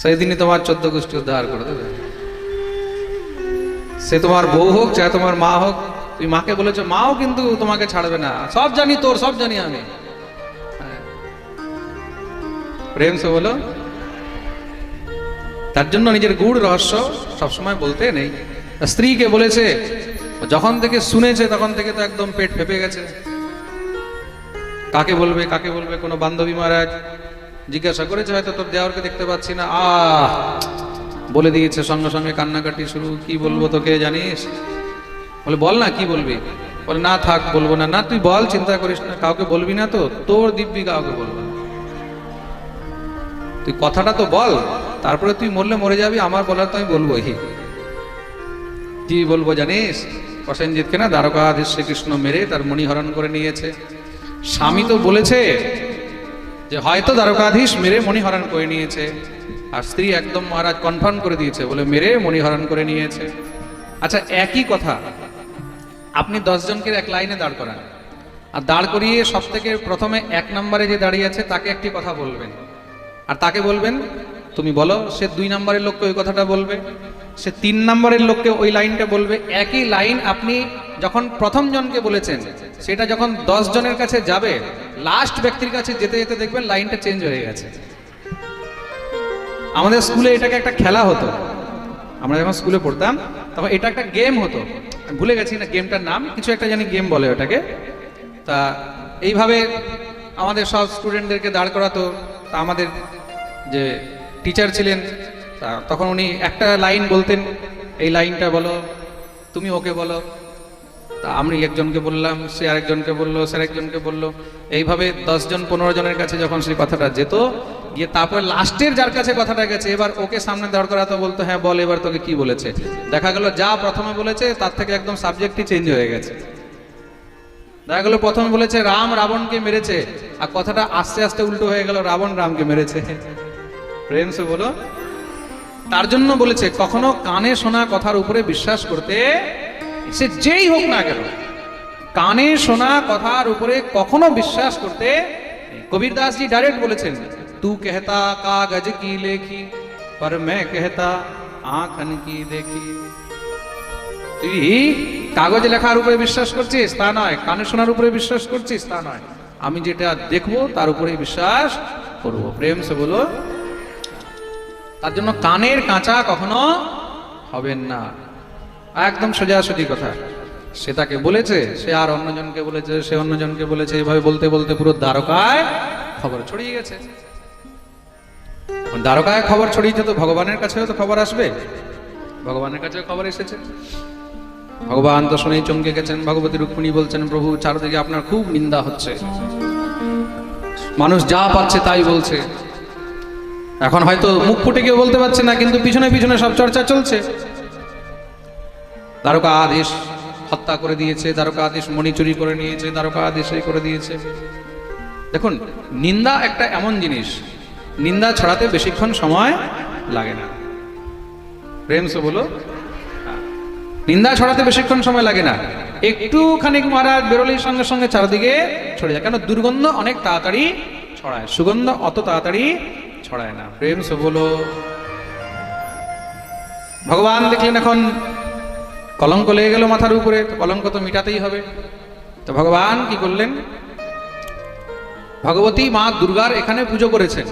সেই দিনই তোমার 14 গোষ্ঠী উদ্ধার করে দেবে। সে তোমার বউ হোক, চাहे তোমার মা হোক। তুমি মাকে বলেছো, মাও কিন্তু তোমাকে ছাড়বে না। সব জানি তোর, সব জানি আমি। প্রেম সে বলো। তার জন্য নিজের গূঢ় রহস্য সবসময় বলতে নেই। স্ত্রীকে বলেছে, যখন থেকে শুনেছে তখন থেকে তো একদম পেট ফেপে গেছে। কাকে বলবে, কাকে বলবে? কোনো বান্ধবী মহারাজ জিজ্ঞাসা করেছে, হয়তো তোর দেওরকে দেখতে পাচ্ছি না, বলে দিয়েছে, সঙ্গে সঙ্গে কান্নাকাটি শুরু। কি বলবো তোকে জানিস? বলে, বল না, কি বলবি? বলে, না থাক, বলবো না। না, তুই বল, চিন্তা করিস না, কাউকে বলবি না তো? তোর দিব্যি কাউকে বলবো না। তুই কথাটা তো বল, তারপরে তুই মরলে মরে যাবি, আমার বলার তো আমি বলবোই। কি বলবো জানিস, প্রসেনজিৎকে না দ্বারকাধীশ শ্রীকৃষ্ণ মেরে তার মণিহরণ করে নিয়েছে। স্বামী তো বলেছে যে হয়তো দ্বারকাধীশ মেরে মণিহরণ করে নিয়েছে, আর স্ত্রী একদম মহারাজ কনফার্ম করে দিয়েছে, বলে মেরে মণিহরণ করে নিয়েছে। আচ্ছা, একই কথা আপনি 10 জনকে এক লাইনে দাঁড় করান, আর দাঁড় করিয়ে সব থেকে প্রথমে 1 নম্বরে যে দাঁড়িয়ে আছে তাকে একটি কথা বলবেন, আর তাকে বলবেন তুমি বলো। সে 2 নম্বরের লোককে ওই কথাটা বলবে, সে 3 নম্বরের লোককে ওই লাইনটা বলবে। একই লাইন আপনি যখন প্রথম জনকে বলেছেন, সেটা যখন 10 জনের কাছে যাবে, লাস্ট ব্যক্তির কাছে যেতে যেতে দেখবেন লাইনটা চেঞ্জ হয়ে গেছে। আমাদের স্কুলে এটাকে একটা খেলা হতো, আমরা যখন স্কুলে পড়তাম তখন এটা একটা গেম হতো, ভুলে গেছি না গেমটার নাম, কিছু একটা জানি গেম বলে ওটাকে। তা এইভাবে আমাদের সব স্টুডেন্টদেরকে দাঁড় করাতো। তা আমাদের যে টিচার ছিলেন তখন উনি একটা লাইন বলতেন, এই লাইনটা বলো, তুমি ওকে বলো। তা আমি একজনকে বললাম, সে আরেকজনকে বললো, সে আরেকজনকে বললো। এইভাবে 10 জন 15 জনের কাছে যখন সেই কথাটা যেত, গিয়ে তারপরে লাস্টের যার কাছে কথাটা গেছে এবার ওকে সামনে দাঁড় করাতো, বলতো হ্যাঁ বল এবার তোকে কি বলেছে। দেখা গেল যা প্রথমে বলেছে তার থেকে একদম সাবজেক্টই চেঞ্জ হয়ে গেছে। দেখা গেল প্রথমে বলেছে রাম রাবণকে মেরেছে, আর কথাটা আস্তে আস্তে উল্টো হয়ে গেল রাবণ রামকে মেরেছে। প্রেম সে বলো। তার জন্য বলেছে কখনো কানে শোনা কথার উপরে বিশ্বাস করতে, সে যেই হোক না কেন, কানে শোনা কথার উপরে কখনো বিশ্বাস করতে। কবির দাস জি ডাইরেক্ট বলেছেন, তু कहता कागज की लेखी पर मैं कहता आंखन की देखी। তুই কাগজে লেখার উপরে বিশ্বাস করছিস তা নয়, কানে শোনার উপরে বিশ্বাস করছিস তা নয়, আমি যেটা দেখবো তার উপরে বিশ্বাস করব। প্রেম সে বলো। তার জন্য কানের কাঁচা কখনো হবেন না, একদম সোজাসুজি কথা। সে তাকে বলেছে, সে আর অন্যজনকে বলেছে, সে অন্যজনকে বলেছে, এইভাবে বলতে বলতে পুরো দ্বারকায় খবর ছড়িয়ে গেছে। দ্বারকায় খবর ছড়িয়েছে তো ভগবানের কাছেও তো খবর আসবে, ভগবানের কাছেও খবর এসেছে। ভগবান তো শুনেই চমকে গেছেন। ভগবতী রুক্মিণী বলছেন, প্রভু চারদিকে আপনার খুব নিন্দা হচ্ছে, মানুষ যা পাচ্ছে তাই বলছে। এখন হয়তো মুখ ফুটে কেউ বলতে পারছে না, কিন্তু পিছনে পিছনে সব চর্চা চলছে। দ্বারকাধীশ হত্যা করে দিয়েছে, দ্বারকাধীশ মণি চুরি করে নিয়েছে, দ্বারকাধীশ এই করে দিয়েছে। দেখুন, নিন্দা একটা এমন জিনিস, নিন্দা ছড়াতে বেশিক্ষণ সময় লাগে না। প্রেম সে বলো। নিন্দা ছড়াতে বেশিক্ষণ সময় লাগে না, একটুখানি মহারাজ বেরোলেই সঙ্গে সঙ্গে চারদিকে ছড়ে যায়। কেন? দুর্গন্ধ অনেক তাড়াতাড়ি ছড়ায়, সুগন্ধ অত তাড়াতাড়ি ছড়ায় না। প্রেম সে বলো। ভগবান দেখলেন এখন কলঙ্ক লেগে গেল মাথার উপরে, কলঙ্ক তো মিটাতেই হবে। তো ভগবান কি করলেন? ভগবতী মা দুর্গার এখানে পুজো করেছেন।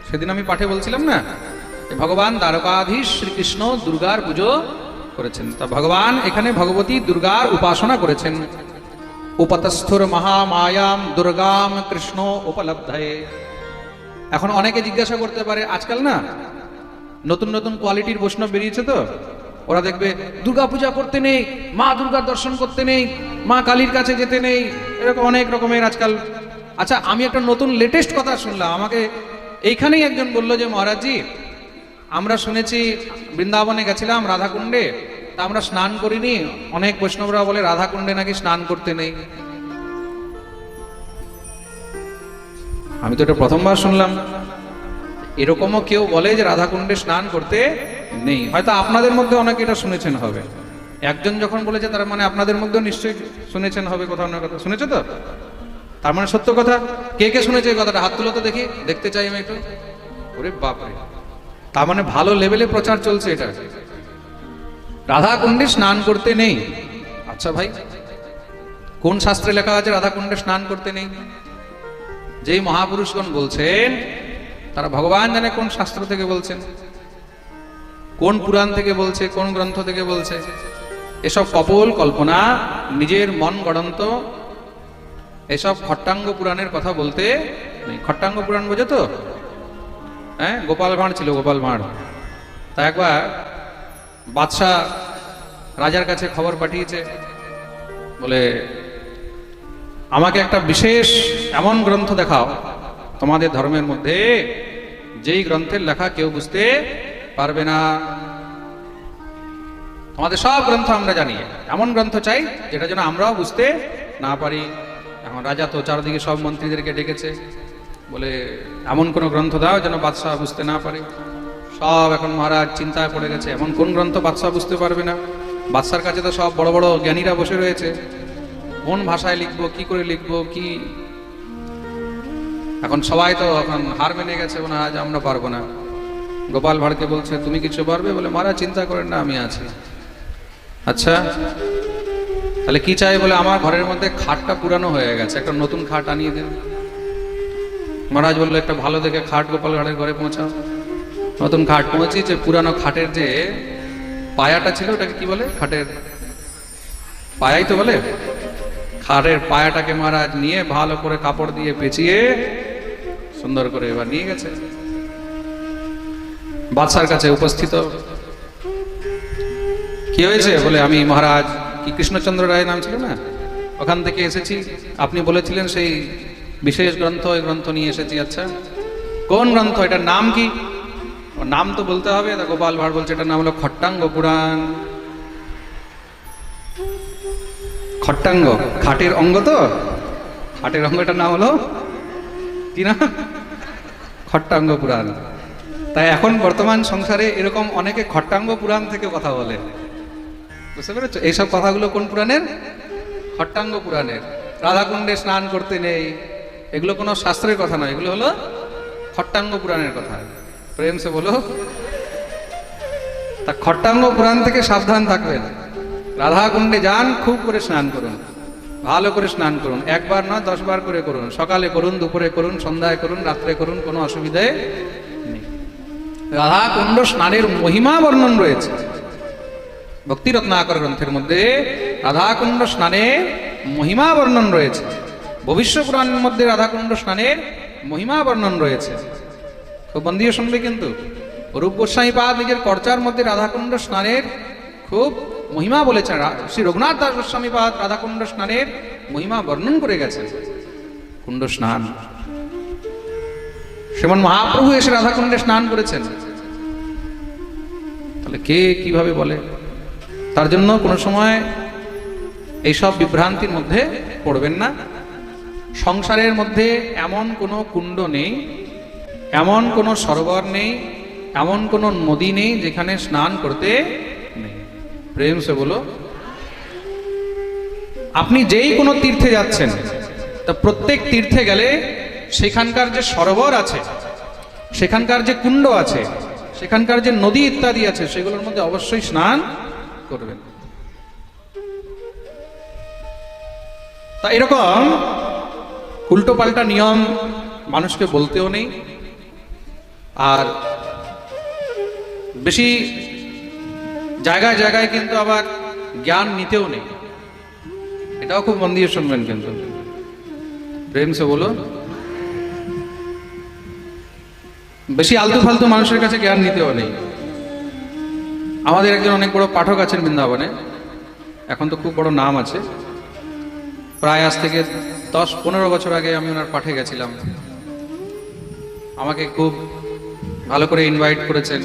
সেদিন আমি পাঠে বলছিলাম না, ভগবান দ্বারকাধীশ শ্রীকৃষ্ণ দুর্গার পুজো করেছেন। তা ভগবান এখানে ভগবতী দুর্গার উপাসনা করেছেন। উপতস্থুর মহামায়াম দুর্গাম কৃষ্ণ উপলব্ধয়ে। এখন অনেকে জিজ্ঞাসা করতে পারে, আজকাল না নতুন নতুন কোয়ালিটির বৈষ্ণব বেরিয়েছে, তো ওরা দেখবে দুর্গা পূজা করতে নেই, মা দুর্গার দর্শন করতে নেই, মা কালীর কাছে যেতে নেই, এরকম অনেক রকমের আজকাল। আচ্ছা, আমি একটা নতুন লেটেস্ট কথা শুনলাম। আমাকে এইখানেই একজন বলল যে মহারাজজি, আমরা শুনেছি বৃন্দাবনে গেছিলাম রাধাকুণ্ডে, তা আমরা স্নান করিনি। অনেক বৈষ্ণবরা বলে রাধাকুণ্ডে নাকি স্নান করতে নেই। আমি তো এটা প্রথমবার শুনলাম। এরকমও কেউ বলে যে রাধাকুণ্ডে স্নান করতে নেই। হয়তো আপনাদের মধ্যে অনেকে এটা শুনেছেন হবে। একজন যখন বলেছে তার মানে আপনাদের মধ্যেও নিশ্চয়ই শুনেছেন হবে, কোথাও না কোথাও শুনেছে। তো তার মানে সত্য কথা। কে কে শুনেছে এই কথাটা? হাত তুলো তো দেখি, দেখতে চাই আমি একটু। ওরে বাপরে, তার মানে ভালো লেভেলে প্রচার চলছে এটা। রাধাকুণ্ডে স্নান করতে নেই। আচ্ছা ভাই, কোন শাস্ত্রে লেখা আছে রাধাকুণ্ডে স্নান করতে নেই? যেই মহাপুরুষগণ বলছেন তারা ভগবান জানে কোন শাস্ত্র থেকে বলছেন, কোন পুরাণ থেকে বলছে, কোন গ্রন্থ থেকে বলছে। এসব কপোল কল্পনা, নিজের মন গড়ন্ত এসব খট্টাঙ্গ পুরাণের কথা বলতে নেই। খট্টাঙ্গ পুরাণ বোঝো তো? হ্যাঁ, গোপাল ভাঁড় ছিল, গোপাল ভাঁড়। তা একবার বাদশাহ রাজার কাছে খবর পাঠিয়েছে, বলে আমাকে একটা বিশেষ এমন গ্রন্থ দেখাও তোমাদের ধর্মের মধ্যে, যেই গ্রন্থের লেখা কেউ বুঝতে পারবে না। আমাদের সব গ্রন্থ আমরা জানি, এমন গ্রন্থ চাই যেটা যেন আমরাও বুঝতে না পারি। এখন রাজা তো চারদিকে সব মন্ত্রীদেরকে ডেকেছে, বলে এমন কোনো গ্রন্থ দাও যেন বাদশাহ বুঝতে না পারে। সব এখন মহারাজ চিন্তায় পড়ে গেছে, এমন কোন গ্রন্থ বাদশাহ বুঝতে পারবে না। বাদশার কাছে তো সব বড় বড় জ্ঞানীরা বসে রয়েছে, কোন ভাষায় লিখবো, কি করে লিখবো, কি। এখন সবাই তো এখন হার মেনে গেছে, মহারাজ আমরা পারবো না। গোপাল ভাঁড়কে বলছে তুমি কিছু পারবে? বলে মহারাজ চিন্তা করেন না, আমি আছি। আচ্ছা তাহলে কি চাই? বলে আমার ঘরের মধ্যে খাটটা পুরানো হয়ে গেছে, একটা নতুন খাট আনিয়ে দেন। মহারাজ বললো একটা ভালো দেখে খাট গোপাল ভাঁড়ের ঘরে পৌঁছাও। নতুন খাট পৌঁছেছে, পুরানো খাটের যে পায়াটা ছিল ওটাকে কি বলে? খাটের পায়াই তো বলে। খাটের পায়াটাকে মহারাজ নিয়ে ভালো করে কাপড় দিয়ে পেঁচিয়ে সুন্দর করে এবার নিয়ে গেছে বাদশার কাছে উপস্থিত। কি হয়েছে? বলে আমি মহারাজ, কি কৃষ্ণচন্দ্র রায় নাম ছিল না, ওখান থেকে এসেছি, আপনি বলেছিলেন সেই বিশেষ গ্রন্থ, ওই গ্রন্থ নিয়ে এসেছি। আচ্ছা কোন গ্রন্থ, এটার নাম কি? নাম তো বলতে হবে। গোপাল ভাঁড় বলছে এটার নাম হলো খট্টাঙ্গ পুরাণ। খট্টাঙ্গ খাটের অঙ্গ, তো খাটের অঙ্গ, এটার নাম হলো কি না? খট্টাঙ্গ পুরাণ। তাই এখন বর্তমান সংসারে এরকম অনেকে খট্টাঙ্গ পুরাণ থেকে কথা বলে, বুঝতে পেরেছো? এইসব কথাগুলো কোন পুরাণের? খট্টাঙ্গ পুরাণের। রাধাকুণ্ডে স্নান করতে নেই, এগুলো কোনো শাস্ত্রের কথা নয়, এগুলো হলো খট্টাঙ্গ পুরাণের কথা। প্রেম সে বলো। তা খট্টাঙ্গ পুরাণ থেকে সাবধান থাকবেন। রাধাকুণ্ডে যান, খুব করে স্নান করুন, ভালো করে স্নান করুন, একবার না 10 বার করে করুন। সকালে করুন, দুপুরে করুন, সন্ধ্যায় করুন, রাত্রে করুন, কোনো অসুবিধায় নেই। রাধাকুণ্ড স্নানের মহিমা বর্ণন রয়েছে ভক্তি রত্নাকর গ্রন্থের মধ্যে। রাধাকুণ্ড স্নানের মহিমা বর্ণন রয়েছে। ভবিষ্য পুরাণের মধ্যে রাধাকুণ্ড স্নানের মহিমা বর্ণন রয়েছে। খুব মন দিয়ে শুনবে কিন্তু। রূপ গোস্বামী পাদ নিজের কর্চার মধ্যে রাধাকুণ্ড স্নানের খুব মহিমা বলেছেন। শ্রী রঘুনাথ দাস গোস্বামী পাদ রাধাকুণ্ড স্নানের মহিমা বর্ণন করে গেছেন। কুণ্ড স্নান, শ্রীমন মহাপ্রভু এসে রাধাকুণ্ডে স্নান করেছেন। তাহলে কে কিভাবে বলে? তার জন্য কোনো সময় এইসব বিভ্রান্তির মধ্যে পড়বেন না। সংসারের মধ্যে এমন কোনো কুণ্ড নেই, এমন কোনো সরোবর নেই, এমন কোনো নদী নেই যেখানে স্নান করতে নেই। প্রেম সে বলো। আপনি যেই কোনো তীর্থে যাচ্ছেন, তা প্রত্যেক তীর্থে গেলে সেখানকার যে সরোবর আছে, সেখানকার যে কুণ্ড আছে, সেখানকার যে নদী ইত্যাদি আছে, সেগুলোর মধ্যে অবশ্যই স্নান করবেন। তা এরকম উল্টো পাল্টা নিয়ম মানুষকে বলতেও নেই, আর বেশি জায়গায় জায়গায় কিন্তু আবার জ্ঞান নিতেও নেই। এটাও খুব মন দিয়ে শুনবেন কিন্তু। প্রেম সে বলো। বেশি আলতু ফালতু মানুষের কাছে জ্ঞান নিতেও নেই। আমাদের একজন অনেক বড় পাঠক আছেন বৃন্দাবনে, এখন তো খুব বড় নাম আছে। প্রায় আজ থেকে 10-15 বছর আগে আমি ওনার পাঠে গেছিলাম। আমাকে খুব ভালো করে ইনভাইট করেছেন,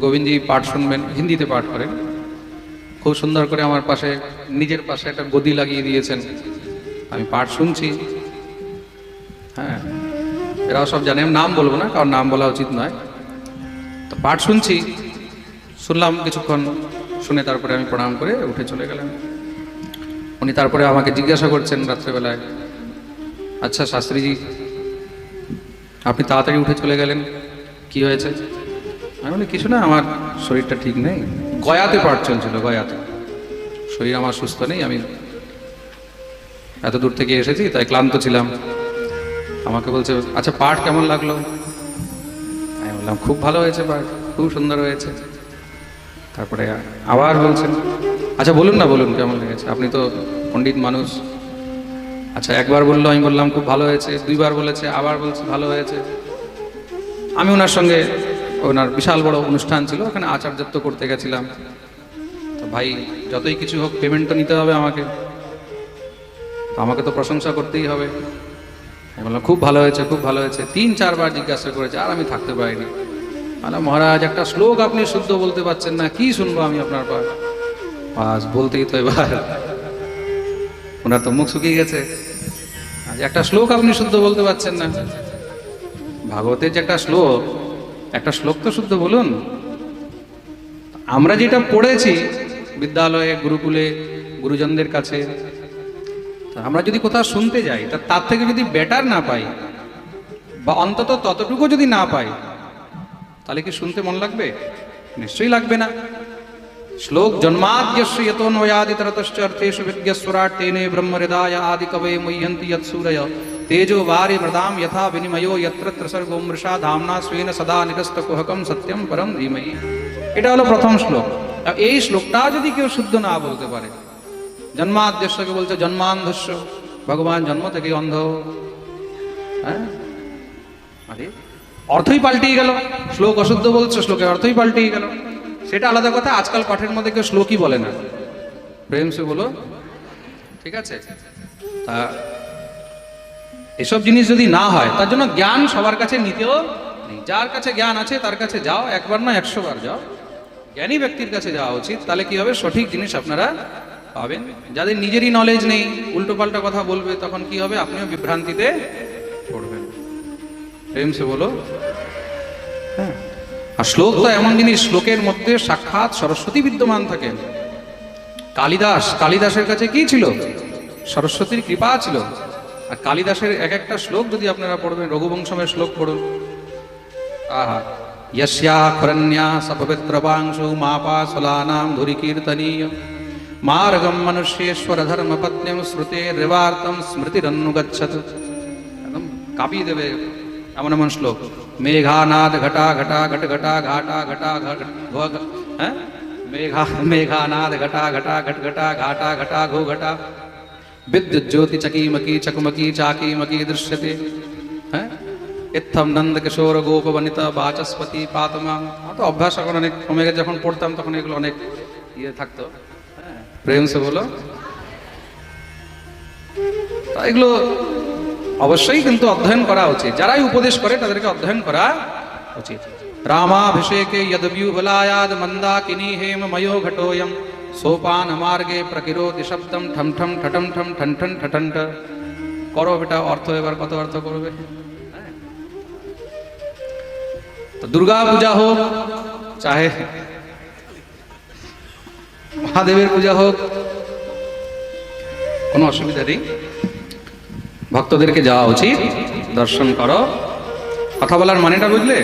গোবিন্দজি পাঠ শুনবেন। হিন্দিতে পাঠ করেন, খুব সুন্দর করে আমার পাশে, নিজের পাশে একটা গদি লাগিয়ে দিয়েছেন। আমি পাঠ শুনছি। হ্যাঁ, এরাও সব জানে, নাম বলবো না কারণ নাম বলা উচিত নয়। তো পাঠ শুনছি, শুনলাম কিছুক্ষণ, শুনে তারপরে আমি প্রণাম করে উঠে চলে গেলাম। উনি তারপরে আমাকে জিজ্ঞাসা করছেন রাত্রেবেলায়, আচ্ছা শাস্ত্রীজি আপনি তাড়াতাড়ি উঠে চলে গেলেন, কি হয়েছে? আমি বলি কিছু না, আমার শরীরটা ঠিক নেই। গয়াতে পাঠ চলছিল, গয়াতে। শরীর আমার সুস্থ নেই, আমি এত দূর থেকে এসেছি, তাই ক্লান্ত ছিলাম। আমাকে বলছে আচ্ছা পাঠ কেমন লাগলো? আমি বললাম খুব ভালো হয়েছে পাঠ, খুব সুন্দর হয়েছে। তারপরে আবার বলছেন আচ্ছা বলুন না, বলুন কেমন লেগেছে, আপনি তো পণ্ডিত মানুষ। আচ্ছা একবার বললো, আমি বললাম খুব ভালো হয়েছে। 2 বার বলেছে, আবার বলছে ভালো হয়েছে। আমি ওনার সঙ্গে, ওনার বিশাল বড় অনুষ্ঠান ছিল, ওখানে আচার্যত্ব করতে গেছিলাম। তো ভাই যতই কিছু হোক পেমেন্ট তো নিতে হবে আমাকে, আমাকে তো প্রশংসা করতেই হবে। আমি বললাম খুব ভালো হয়েছে, খুব ভালো হয়েছে। 3-4 বার জিজ্ঞাসা করেছে, আর আমি থাকতে পারিনি। আলা মহারাজ একটা শ্লোক আপনি শুদ্ধ বলতে পারছেন না, কি শুনবো আমি আপনার পাশ বলতেই তো এবার ওনার তো মুখ শুকিয়ে গেছে। আজ একটা শ্লোক আপনি শুদ্ধ বলতে পারছেন না, ভাগবতের যে একটা শ্লোক তো শুদ্ধ বলুন। আমরা যেটা পড়েছি বিদ্যালয়ে, গুরুকুলে, গুরুজনদের কাছে, আমরা যদি কোথাও শুনতে যাই তার থেকে যদি বেটার না পাই, বা অন্তত ততটুকু যদি না পাই, তাহলে কি শুনতে মন লাগবে? নিশ্চয়ই লাগবে না। শ্লোক জন্মাদ্যস্য ইতোন্ময়াদিতরতশ্চ অর্থেষু বিজ্ঞস্বরাট তেনে ব্রহ্মহৃদায় আদি কবয়ে মুহ্যন্তি যৎসূরয় তেজো বারি মৃদাম যথা বিনিমयो यत्र ত্রিসর্গো মৃষা ধামনা স্বেন সদা নিরস্তকুহকম সত্যম পরম ধীমহি। এটা হলো প্রথম শ্লোক। এই শ্লোকটা যদি কেউ শুদ্ধ না বলতে পারে, জন্মাদ্যস্যকে বলছে জন্মান্ধস্য, ভগবান জন্ম থেকে অন্ধ। হ্যাঁ, আরে অর্থই পাল্টিয়ে গেল। শ্লোক অশুদ্ধ বলছে, শ্লোকের অর্থই পাল্টিয়ে গেল। সেটা আলাদা কথা। আজকাল পাঠের মধ্যে কেউ শ্লোকই বলে না, প্রেম সে বলো, ঠিক আছে? তা এসব জিনিস যদি না হয়, তার জন্য জ্ঞান সবার কাছে নিতেও নেই। যার কাছে জ্ঞান আছে তার কাছে যাও, একবার না 100 বার যাও, জ্ঞানী ব্যক্তির কাছে যাওয়া উচিত। তাহলে কি হবে, সঠিক জিনিস আপনারা পাবেন। যাদের নিজেরই নলেজ নেই, উল্টো পাল্টা কথা বলবে, তখন কি হবে, আপনিও বিভ্রান্তিতে পড়বেন। প্রেম সে বলো। হ্যাঁ, আর শ্লোক তো এমন জিনিস, শ্লোকের মধ্যে সাক্ষাৎ সরস্বতী বিদ্যমান থাকেন। কালিদাসের কাছে কি ছিল? সরস্বতীর কৃপা ছিল। আর কালিদাসের এক একটা শ্লোক যদি আপনারা পড়বেন, রঘুবংশমের শ্লোক পড়ুন, আহা, यस्याखरण्या सपवित्रवांशु मापासुलानां धुरिकीर्तनीय मार्गं मनुष्येश्वर धर्मपत्नीं श्रुतेर्वार्तं स्मृतिरनुगच्छत। একদম কাঁপিয়ে দেবে এমন এমন শ্লোক। মেঘানাদ ঘটা ঘটা ঘট ঘটা ঘাটা ঘটা ঘট, হ্যাঁ, মেঘানাদ ঘটা ঘটা ঘট ঘটা ঘাটা ঘটা ঘো ঘটা, বিদ্যুৎ জ্যোতি চকিমকি চকমকি চাকিমকি দৃশ্যতে। হ্যাঁ, ইত্থম নন্দ কিশোর গোপ বনিতা বাচস্পতি পাতমা। তো অভ্যাস এখন অনেক কমে গেছে, যখন পড়তাম তখন এগুলো অনেক ইয়ে থাকতো। হ্যাঁ, প্রেম সে বলো। এগুলো অবশ্যই কিন্তু অধ্যয়ন করা উচিত। যারাই উপদেশ করে তাদেরকে অধ্যয়ন করা উচিত। রামাভিষেকে যদ্ব্যুবলায়াদ মন্দাকিনী হেম ময়ো ঘটোয়ম সোপান মার্গে প্রকিরোতি শব্দম ঠম ঠম ঠটম ঠম ঠন ঠন ঠটন ঠ। করো বেটা অর্থ, এবার কত অর্থ করবে। তো দুর্গা পূজা হোক, চাহে মহাদেবের পূজা হোক, কোনো অসুবিধা নেই। ভক্তদেরকে যাওয়া উচিত, দর্শন করো। কথা বলার মানেটা বুঝলে?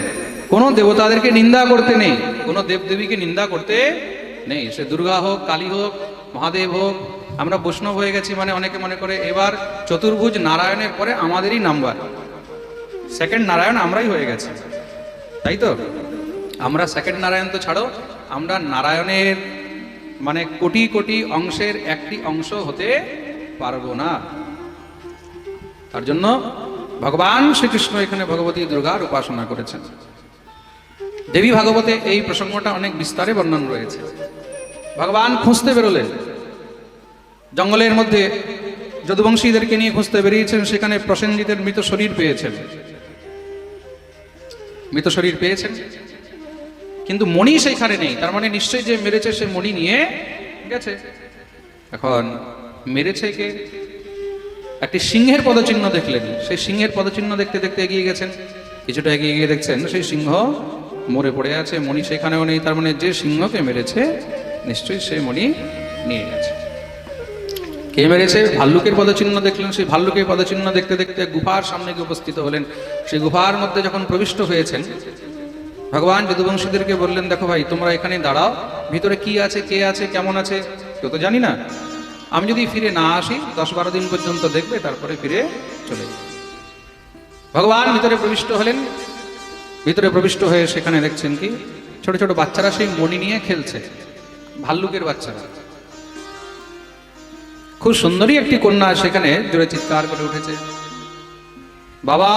কোনো দেবতাদেরকে নিন্দা করতে নেই, কোনো দেবদেবীকে নিন্দা করতে নেই। সে দুর্গা হোক, কালী হোক, মহাদেব হোক। আমরা বৈষ্ণব হয়ে গেছি মানে অনেকে মনে করে এবার চতুর্ভুজ নারায়ণের পরে আমাদেরই নাম্বার, সেকেন্ড নারায়ণ আমরাই হয়ে গেছি, তাই তো? আমরা সেকেন্ড নারায়ণ তো ছাড়ো, আমরা নারায়ণের মানে কোটি কোটি অংশের একটি অংশ হতে পারবো না। তার জন্য ভগবান শ্রীকৃষ্ণ এখানে ভগবতী দুর্গার উপাসনা করেছেন। দেবী ভাগবতে এই প্রসঙ্গটা অনেক বিস্তারে বর্ণন রয়েছে। ভগবান খুঁজতে বেরোলেন জঙ্গলের মধ্যে, যদুবংশীদেরকে নিয়ে খুঁজতে বেরিয়েছেন। সেখানে প্রসেনজিতের মৃত শরীর পেয়েছেন, কিন্তু মণি সেইখানে নেই। তার মানে নিশ্চয়ই যে মেরেছে সে মণি নিয়ে গেছে। এখন মেরেছে কে? একটি সিংহের পদচিহ্ন দেখলেন। সেই সিংহের পদচিহ্ন দেখতে দেখতে এগিয়ে গেছেন। কিছুটা এগিয়ে গিয়ে দেখছেন সেই সিংহ মরে পড়ে আছে, মণি সেখানেও নেই। তার মানে যে সিংহকে মেরেছে নিশ্চয়ই সে মণি নিয়ে গেছে। কে মেরেছে? ভাল্লুকের পদচিহ্ন দেখলেন। সেই ভাল্লুকের পদচিহ্ন দেখতে দেখতে গুফার সামনে গিয়ে উপস্থিত হলেন। সেই গুফার মধ্যে যখন প্রবিষ্ট হয়েছেন, ভগবান যদুবংশীদেরকে বললেন, দেখো ভাই, তোমরা এখানে দাঁড়াও, ভিতরে কি আছে, কে আছে, কেমন আছে কেউ তো জানি না। আমি যদি ফিরে না আসি 10-12 দিন পর্যন্ত দেখবে, তারপরে ফিরে চলে যাবে। ভগবান ভিতরে প্রবিষ্ট হলেন। ভিতরে প্রবিষ্ট হয়ে সেখানে দেখছেন কি ছোট ছোট বাচ্চারা সেই মণি নিয়ে খেলছে, ভাল্লুকের বাচ্চারা। খুব সুন্দরী একটি কন্যা সেখানে জোরে চিৎকার করে উঠেছে, বাবা।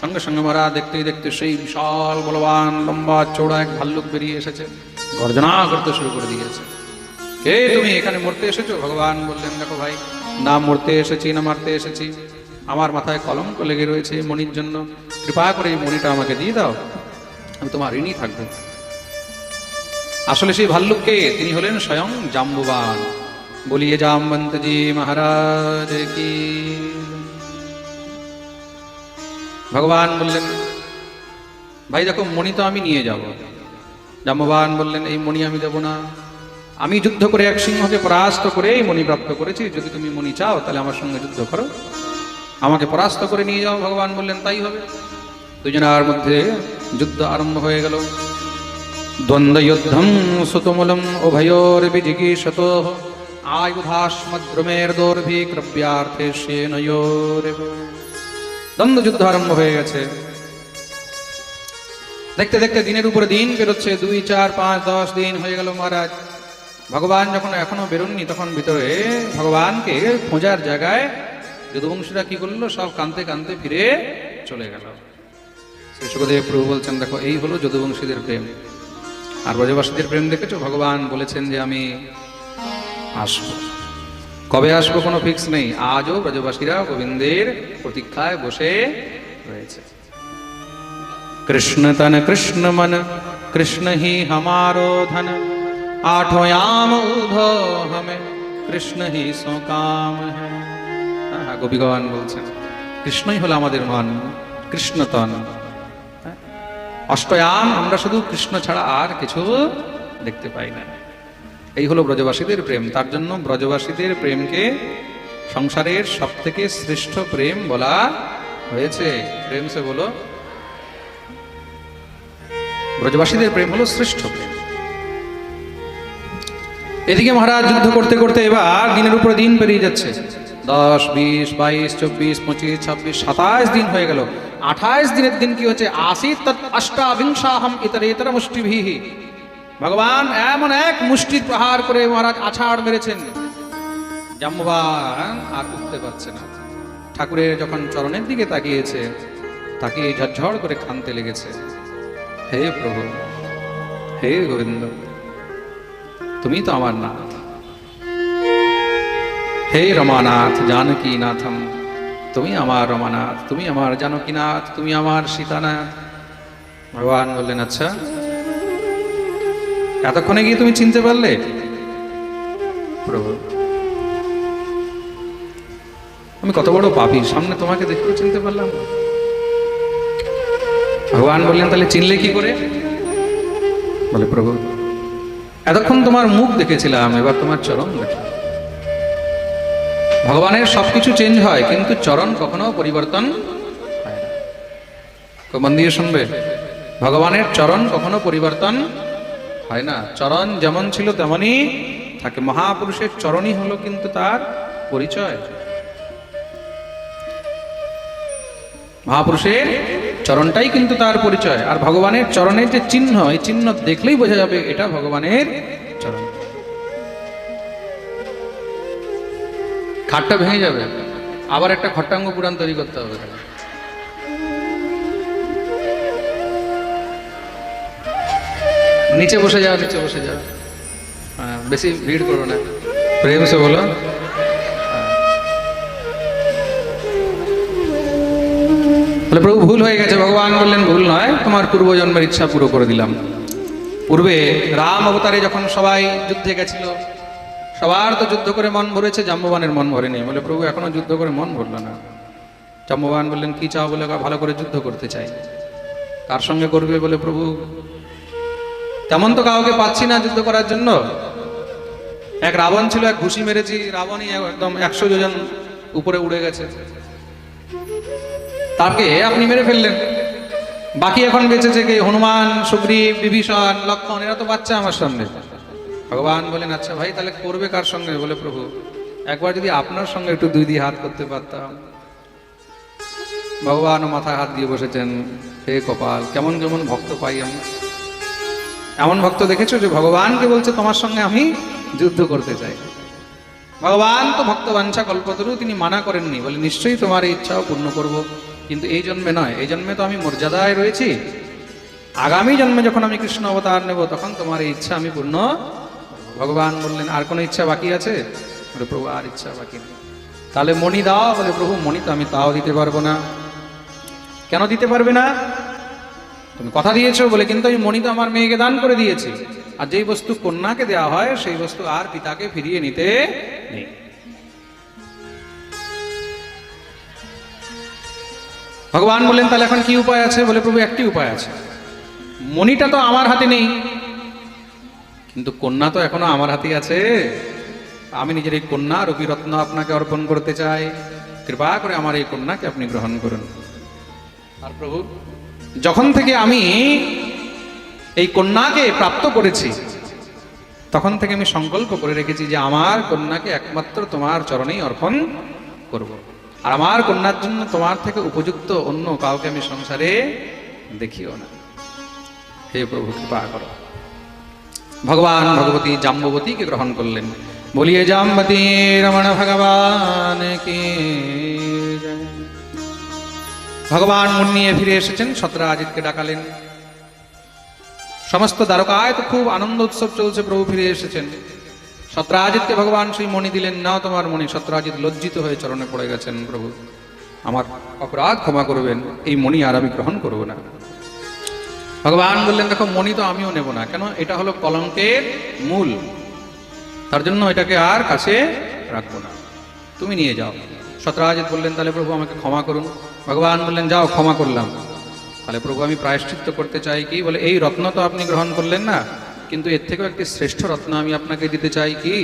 সঙ্গে সঙ্গে মারা দেখতেই দেখতে সেই বিশাল বলবান লম্বা চৌড়া এক ভাল্লুক বেরিয়ে এসেছে, গর্জনা করতে শুরু করে দিয়েছে। কে তুমি? এখানে মরতে এসেছো? ভগবান বললেন, দেখো ভাই, না মরতে এসেছি না মারতে এসেছি, আমার মাথায় কলঙ্ক লেগে রয়েছে মণির জন্য, কৃপা করে এই মণিটা আমাকে দিয়ে দাও, আমি তোমার ঋণী থাকবো। আসলে সেই ভাল্লুককে তিনি হলেন স্বয়ং জাম্বুবান। বলিয়ে জামবন্তজি মহারাজ কি। ভগবান বললেন, ভাই দেখো মণি তো আমি নিয়ে যাব। জাম্ববান বললেন, এই মণি আমি দেব না, আমি যুদ্ধ করে এক সিংহকে পরাস্ত করে এই মণি প্রাপ্ত করেছি, যদি তুমি মণি চাও তাহলে আমার সঙ্গে যুদ্ধ করো, আমাকে পরাস্ত করে নিয়ে যাও। ভগবান বললেন, তাই হবে। দুজনের মধ্যে যুদ্ধ আরম্ভ হয়ে গেল। দ্বন্দ্ব যুদ্ধম সুতমূলম উভয়োর বিজিগীষত আয়ুধাস্মদ্রুমের দৌর্ভিক্রব্যার্থে সেনয়োরেব। দ্বন্দ্ব যুদ্ধ আরম্ভ হয়ে গেছে। দেখতে দেখতে দিনের উপরে দিন বেরোচ্ছে, 2, 4, 5, 10 দিন হয়ে গেল মহারাজ। ভগবান যখন এখনো বেরোননি, তখন ভিতরে ভগবানকে খোঁজার জায়গায় যদুবংশীরা কি করলো, সব কাঁদতে কাঁদতে ফিরে চলে গেল। শ্রী শুকদেব প্রভু বলছেন, দেখো এই হলো যদুবংশীদের প্রেম। আর ব্রজবাসীদের প্রেম দেখেছো? ভগবান বলেছেন যে আমি আসবো। কবে আসবো কোনো ফিক্স নেই। আজও ব্রজবাসীরা গোবিন্দের প্রতীক্ষায় বসে রয়েছে। কৃষ্ণ তন কৃষ্ণ মন কৃষ্ণ হি হমারো ধন আঠোয়াম উধো হমে কৃষ্ণ হি সোকাম হ্যাঁ। গোপীগণ বলছেন কৃষ্ণই হলো আমাদের মন, কৃষ্ণ তন। অষ্টয়াম, আমরা শুধু কৃষ্ণ ছাড়া আর কিছু দেখতে পাই না। এই হলো ব্রজবাসীদের প্রেম। তার জন্য ব্রজবাসীদের প্রেমকে সংসারের সব থেকে শ্রেষ্ঠ প্রেম বলা হয়েছে। প্রেম সে বলো, ব্রজবাসীদের প্রেম হলো শ্রেষ্ঠ প্রেম। এদিকে মহারাজ যুদ্ধ করতে করতে এবার দিনের উপরে দিন পেরিয়ে যাচ্ছে। 10, 20, 22, 24, 25, 26, 27 দিন হয়ে গেল। 28 দিনের দিন কি হচ্ছে, আসিত তৎ অষ্টাবিংশাহম ইতরেতর মুষ্টিভিঃ। ভগবান এমন এক মুষ্টির প্রহার করে মহারাজ আছাড় মেরেছেন, জাম্ববান আর উঠতে পারছে না। ঠাকুরের যখন চরণের দিকে তাকিয়েছে, তাকিয়ে ঝরঝর করে কাঁদতে লেগেছে। হে প্রভু, হে গোবিন্দ, তুমি তো আমার নাথ। হে রমানাথ জানকী নাথম, তুমি আমার রমানাথ, তুমি আমার জানকীনাথ, তুমি আমার সীতানাথ। ভগবান বললেন, আচ্ছা এতক্ষণে গিয়ে তুমি চিনতে পারলে? প্রভু, আমি কত বড় পাপী, সামনে তোমাকে দেখে চিনতে পারলাম। ভগবান বললেন, তাহলে চিনলে কি করে? বলে, প্রভু এতক্ষণ তোমার মুখ দেখেছিলাম, এবার তোমার চরণ দেখলাম। ভগবানের সবকিছু চেঞ্জ হয়, কিন্তু চরণ কখনো পরিবর্তন হয় না। মন দিয়ে শুনবে, ভগবানের চরণ কখনো পরিবর্তন হয় না। চরণ যেমন ছিল তেমনই থাকে। মহাপুরুষের চরণই হলো কিন্তু তার পরিচয়। মহাপুরুষের চরণটাই কিন্তু তার পরিচয়। আর ভগবানের চরণের যে চিহ্ন, এই চিহ্ন দেখলেই বোঝা যাবে এটা ভগবানের চরণ। খাটটা ভেঙে যাবে, আবার একটা খট্টাঙ্গ পুরাণ তৈরি করতে হবে। নিচে বসে যাও, নিচে বসে যাও, বেশি ভিড় করো না, প্রেম সে বলো। বলে, প্রভু ভুল হয়ে গেছে। ভগবান বললেন, ভুল নয়, তোমার পূর্বজন্মের ইচ্ছা পুরো করে দিলাম। পূর্বে রাম অবতারে যখন সবাই যুদ্ধে গেছিল, সবার তো যুদ্ধ করে মন ভরেছে, জাম্ববানের মন ভরেনি। বলে, প্রভু এখনো যুদ্ধ করে মন ভরল না। জাম্ববান বললেন, কি চাও? বলে, ভালো করে যুদ্ধ করতে চাই। কার সঙ্গে করবে? বলে, প্রভু তেমন তো কাউকে পাচ্ছি না যুদ্ধ করার জন্য। এক রাবণ ছিল, এক ঘুষি মেরেছি, রাবণই একদম 100 যোজন উপরে উড়ে গেছে, তাকে আপনি মেরে ফেললেন। বাকি এখন বেঁচেছে কে? হনুমান, সুগ্রীব, বিভীষণ, লক্ষ্মণ, এরা তো বাচ্চা আমার সামনে। ভগবান বলেন, আচ্ছা ভাই তাহলে করবে কার সঙ্গে? বলে, প্রভু একবার যদি আপনার সঙ্গে একটু 2 দিয়ে হাত করতে পারতাম। ভগবানও মাথায় হাত দিয়ে বসেছেন। হে কপাল, কেমন কেমন ভক্ত পাই আমি। এমন ভক্ত দেখেছো যে ভগবানকে বলছে তোমার সঙ্গে আমি যুদ্ধ করতে চাই। ভগবান তো ভক্ত বাঞ্ছা কল্পতরু, তিনি মানা করেননি। বলে, নিশ্চয়ই তোমার এই ইচ্ছাও পূর্ণ করব, কিন্তু এই জন্মে নয়। এই জন্মে তো আমি মর্যাদায় রয়েছি, আগামী জন্মে যখন আমি কৃষ্ণ অবতার নেব তখন তোমার এই ইচ্ছা আমি পূর্ণ। ভগবান বললেন, আর কোনো ইচ্ছা বাকি আছে? বলে, প্রভু আর ইচ্ছা বাকি নেই। তাহলে মণি দাও। বলে, প্রভু মণি তো আমি তাও দিতে পারবো না। কেন দিতে পারবে না? তুমি কথা দিয়েছো বলে কিন্তু আমি মণি তো আমার মেয়েকে দান করে দিয়েছি, আর যেই বস্তু কন্যাকে দেওয়া হয় সেই বস্তু আর পিতাকে ফিরিয়ে নিতে নেই। ভগবান বললেন তাহলে এখন কি উপায় আছে? বলে প্রভু একটি উপায় আছে, মণিটা তো আমার হাতে নেই, কিন্তু কন্যা তো এখনো আমার হাতে আছে। আমি নিজের এই কন্যা রূপী রত্ন আপনাকে অর্পণ করতে চাই, কৃপা করে আমার এই কন্যাকে আপনি গ্রহণ করুন। আর প্রভু যখন থেকে আমি এই কন্যাকে প্রাপ্ত করেছি তখন থেকে আমি সংকল্প করে রেখেছি যে আমার কন্যাকে একমাত্র তোমার চরণেই অর্পণ করব, আর আমার কন্যার জন্য তোমার থেকে উপযুক্ত অন্য কাউকে আমি সংসারে দেখিও না। হে প্রভু কৃপা করো। ভগবান ভগবতী জাম্ববতীকে গ্রহণ করলেন। বলিয়ে জাম্বতী রমণ ভগবান কি জয়। ভগবান মন নিয়ে ফিরে এসেছেন, সত্রাজিৎকে ডাকালেন। সমস্ত দ্বারকায় তো খুব আনন্দ উৎসব চলছে, প্রভু ফিরে এসেছেন। সত্রাজিৎকে ভগবান সেই মণি দিলেন, নাও তোমার মণি। সত্রাজিৎ লজ্জিত হয়ে চরণে পড়ে গেছেন, প্রভু আমার অপরাধ ক্ষমা করবেন, এই মণি আর আমি গ্রহণ করব না। ভগবান বললেন দেখো মণি তো আমিও নেব না, কেন এটা হলো কলঙ্কের মূল, তার জন্য এটাকে আর কাছে রাখবো না, তুমি নিয়ে যাও। সত্রাজিৎ বললেন তাহলে প্রভু আমাকে ক্ষমা করুন। ভগবান বললেন যাও ক্ষমা করলাম, তাহলে প্রভু আমি প্রায়শ্চিত্ত করতে চাই কি? বলে এই রত্ন তো আপনি গ্রহণ করলেন না, কিন্তু এর থেকেও একটি শ্রেষ্ঠ রত্ন আমি আপনাকে দিতে চাই কি?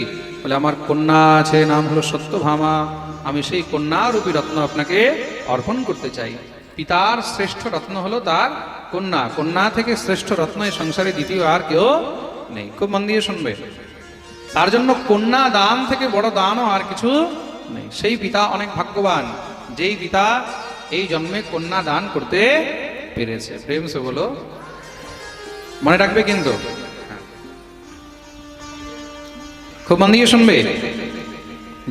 বলে আমার কন্যা আছে, নাম হলো সত্যভামা, আমি সেই কন্যা রূপী রত্ন আপনাকে অর্পণ করতে চাই। পিতার শ্রেষ্ঠ রত্ন হলো তার কন্যা, কন্যা থেকে শ্রেষ্ঠ রত্ন এই সংসারে দ্বিতীয় আর কেউ নেই। খুব মন দিয়ে শুনবে, তার জন্য কন্যা দান থেকে বড় দানও আর কিছু নেই। সেই পিতা অনেক ভাগ্যবান, যেই পিতা এই জন্মে কন্যা দান করতে পেরেছে। প্রেম সে বলো, মনে রাখবে কিন্তু, খুব মন দিয়ে শুনবে।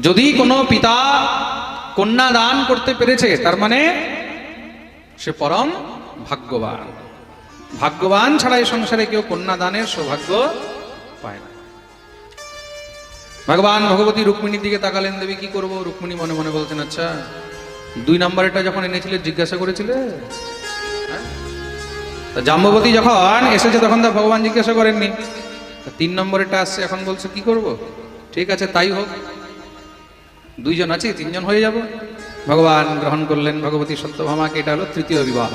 যদি কোনো পিতা কন্যা দান করতে পেরেছে তার মানে সে পরম ভাগ্যবান। ভাগ্যবান ছাড়া এই সংসারে কেউ কন্যা দানের সৌভাগ্য পায় না। ভগবান ভগবতী রুক্মিণীর দিকে তাকালেন, দেবী কি করবো? রুক্মিণী মনে মনে বলছেন আচ্ছা 2 নম্বরেরটা যখন এনেছিলে জিজ্ঞাসা করেছিলে? জাম্ববতী যখন এসেছে তখন তো ভগবান জিজ্ঞাসা করেননি, 3 নম্বরেরটা আসছে, এখন বলছে কি করব? ঠিক আছে তাই হোক, 2 জন আছি 3 জন হয়ে যাব। ভগবান গ্রহণ করলেন ভগবতী সত্যভামাকে। এটা হলো তৃতীয় বিবাহ।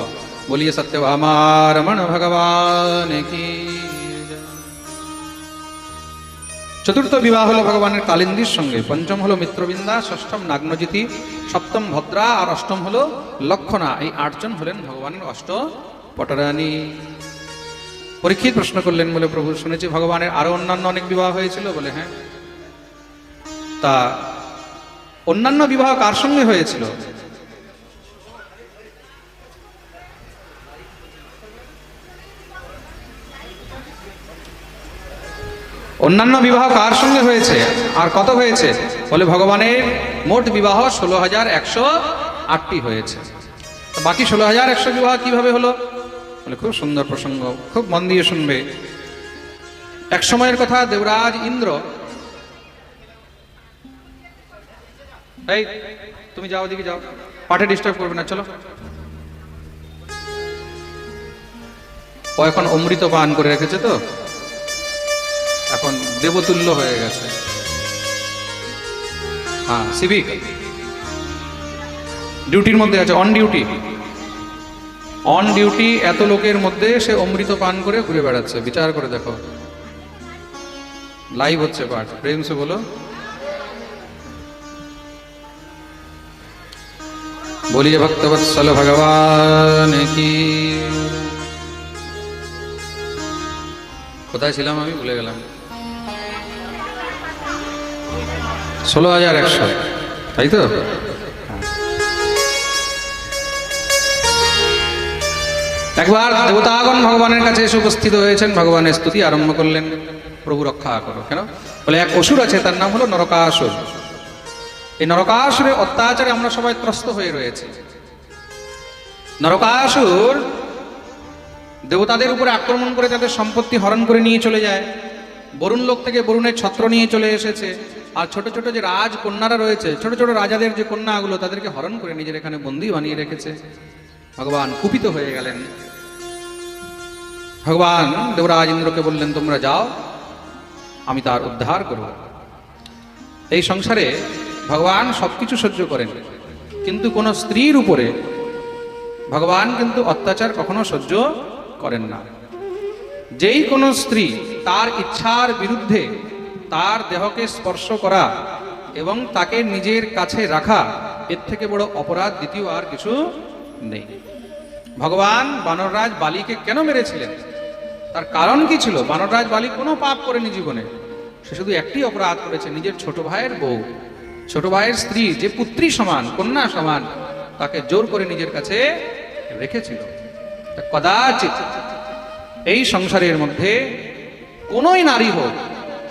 বলিয়ে সত্যভামা রমণ ভগবান কি। চতুর্থ বিবাহ হলো ভগবানের কালিন্দীর সঙ্গে, পঞ্চম হলো মিত্রবৃন্দা, ষষ্ঠম নাগ্নজিতি, সপ্তম ভদ্রা, আর অষ্টম হলো লক্ষণা। এই 8 জন হলেন ভগবানের অষ্ট পটরানী। পরীক্ষিত প্রশ্ন করলেন, বলে প্রভু শুনেছি ভগবানের আরো অন্যান্য অনেক বিবাহ হয়েছিল। বলে হ্যাঁ, তা অন্যান্য বিবাহ কার সঙ্গে হয়েছিল? অন্যান্য বিবাহ কার সঙ্গে হয়েছে আর কত হয়েছে? বলে ভগবানের মোট বিবাহ 16,108টি হয়েছে। বাকি 16,100 বিবাহ কিভাবে হলো? বলে খুব সুন্দর প্রসঙ্গ, খুব মন দিয়ে শুনবে। এক সময়ের কথা, দেবরাজ ইন্দ্র, এই তুমি যাও দিকে যাও, পাঠে ডিস্টার্ব করবে না, চলো। ও এখন অমৃত পান করে রেখেছে তো এখন দেবতুল্য হয়ে গেছে। হ্যাঁ সিভিক ডিউটির মধ্যে আছে, অন ডিউটি। অন ডিউটি এত লোকের মধ্যে সে অমৃত পান করে ঘুরে বেড়াচ্ছে। বিচার করে দেখো, লাইভ হচ্ছে পাঠ। প্রেম সে বলো, বলিয়ে ভক্তবৎসল ভগবান কি। কোথায় ছিলাম আমি ভুলে গেলাম। 16,100, তাই তো? একবার দেবতাগণ ভগবানের কাছে এসে উপস্থিত হয়েছেন, ভগবানের স্তুতি আরম্ভ করলেন, প্রভু রক্ষা করো। কেন? বলে এক অসুর আছে, তার নাম হলো নরকাসুর। এই নরকাসুরের অত্যাচারে আমরা সবাই ত্রস্ত হয়ে রয়েছে। নরকাসুর দেবতাদের উপরে আক্রমণ করে তাদের সম্পত্তি হরণ করে নিয়ে চলে যায়। বরুণ লোক থেকে বরুণের ছত্র নিয়ে চলে এসেছে। আর ছোট ছোট যে রাজকন্যারা রয়েছে, ছোট ছোট রাজাদের যে কন্যাগুলো, তাদেরকে হরণ করে নিজের এখানে বন্দী বানিয়ে রেখেছে। ভগবান কুপিত হয়ে গেলেন। ভগবান দেবরাজ ইন্দ্রকে বললেন, তোমরা যাও, আমি তার উদ্ধার করব। এই সংসারে ভগবান সবকিছু সহ্য করেন, কিন্তু কোন স্ত্রীর উপরে ভগবান কিন্তু অত্যাচার কখনো সহ্য করেন না। যেই কোনো স্ত্রী তার ইচ্ছার বিরুদ্ধে তার দেহকে স্পর্শ করা এবং তাকে নিজের কাছে রাখা, এর থেকে বড় অপরাধ দ্বিতীয় আর কিছু নেই। ভগবান বানররাজ বালিকে কেন মেরেছিলেন? তার কারণ কি ছিল? বানররাজ বালি কোনো পাপ করেনি জীবনে, সে শুধু একটি অপরাধ করেছে, নিজের ছোট ভাইয়ের বউ, ছোট ভাইয়ের স্ত্রী, যে পুত্রী সমান, কন্যা সমান, তাকে জোর করে নিজের কাছে রেখেছিল। কদাচিৎ এই সংসারের মধ্যে কোনই নারী হোক,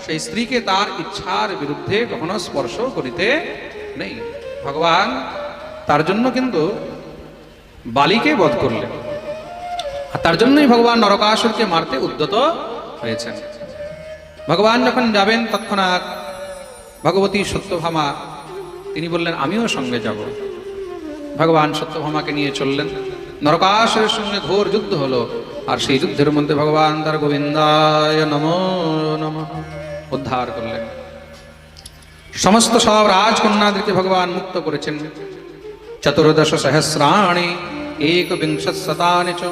সেই স্ত্রীকে তার ইচ্ছার বিরুদ্ধে কখনো স্পর্শ করিতে নেই। ভগবান তার জন্য কিন্তু বালিকে বধ করলেন, আর তার জন্যই ভগবান নরকাসুরকে মারতে উদ্যত হয়েছেন। ভগবান যখন যাবেন, তৎক্ষণাৎ ভগবতী সত্যভামা তিনি বললেন, আমিও সঙ্গে যাব। ভগবান সত্যভামাকে নিয়ে চললেন। নরকাসুরের সঙ্গে ঘোর যুদ্ধ হলো, আর সেই যুদ্ধের মধ্যে ভগবান তার গোবিন্দায় নমো নমঃ উদ্ধার করলেন। সমস্ত সব রাজকন্যাদেরকে ভগবান মুক্ত করেছেন। চতুর্দশ সহস্রাণি একবিংশশতানি চ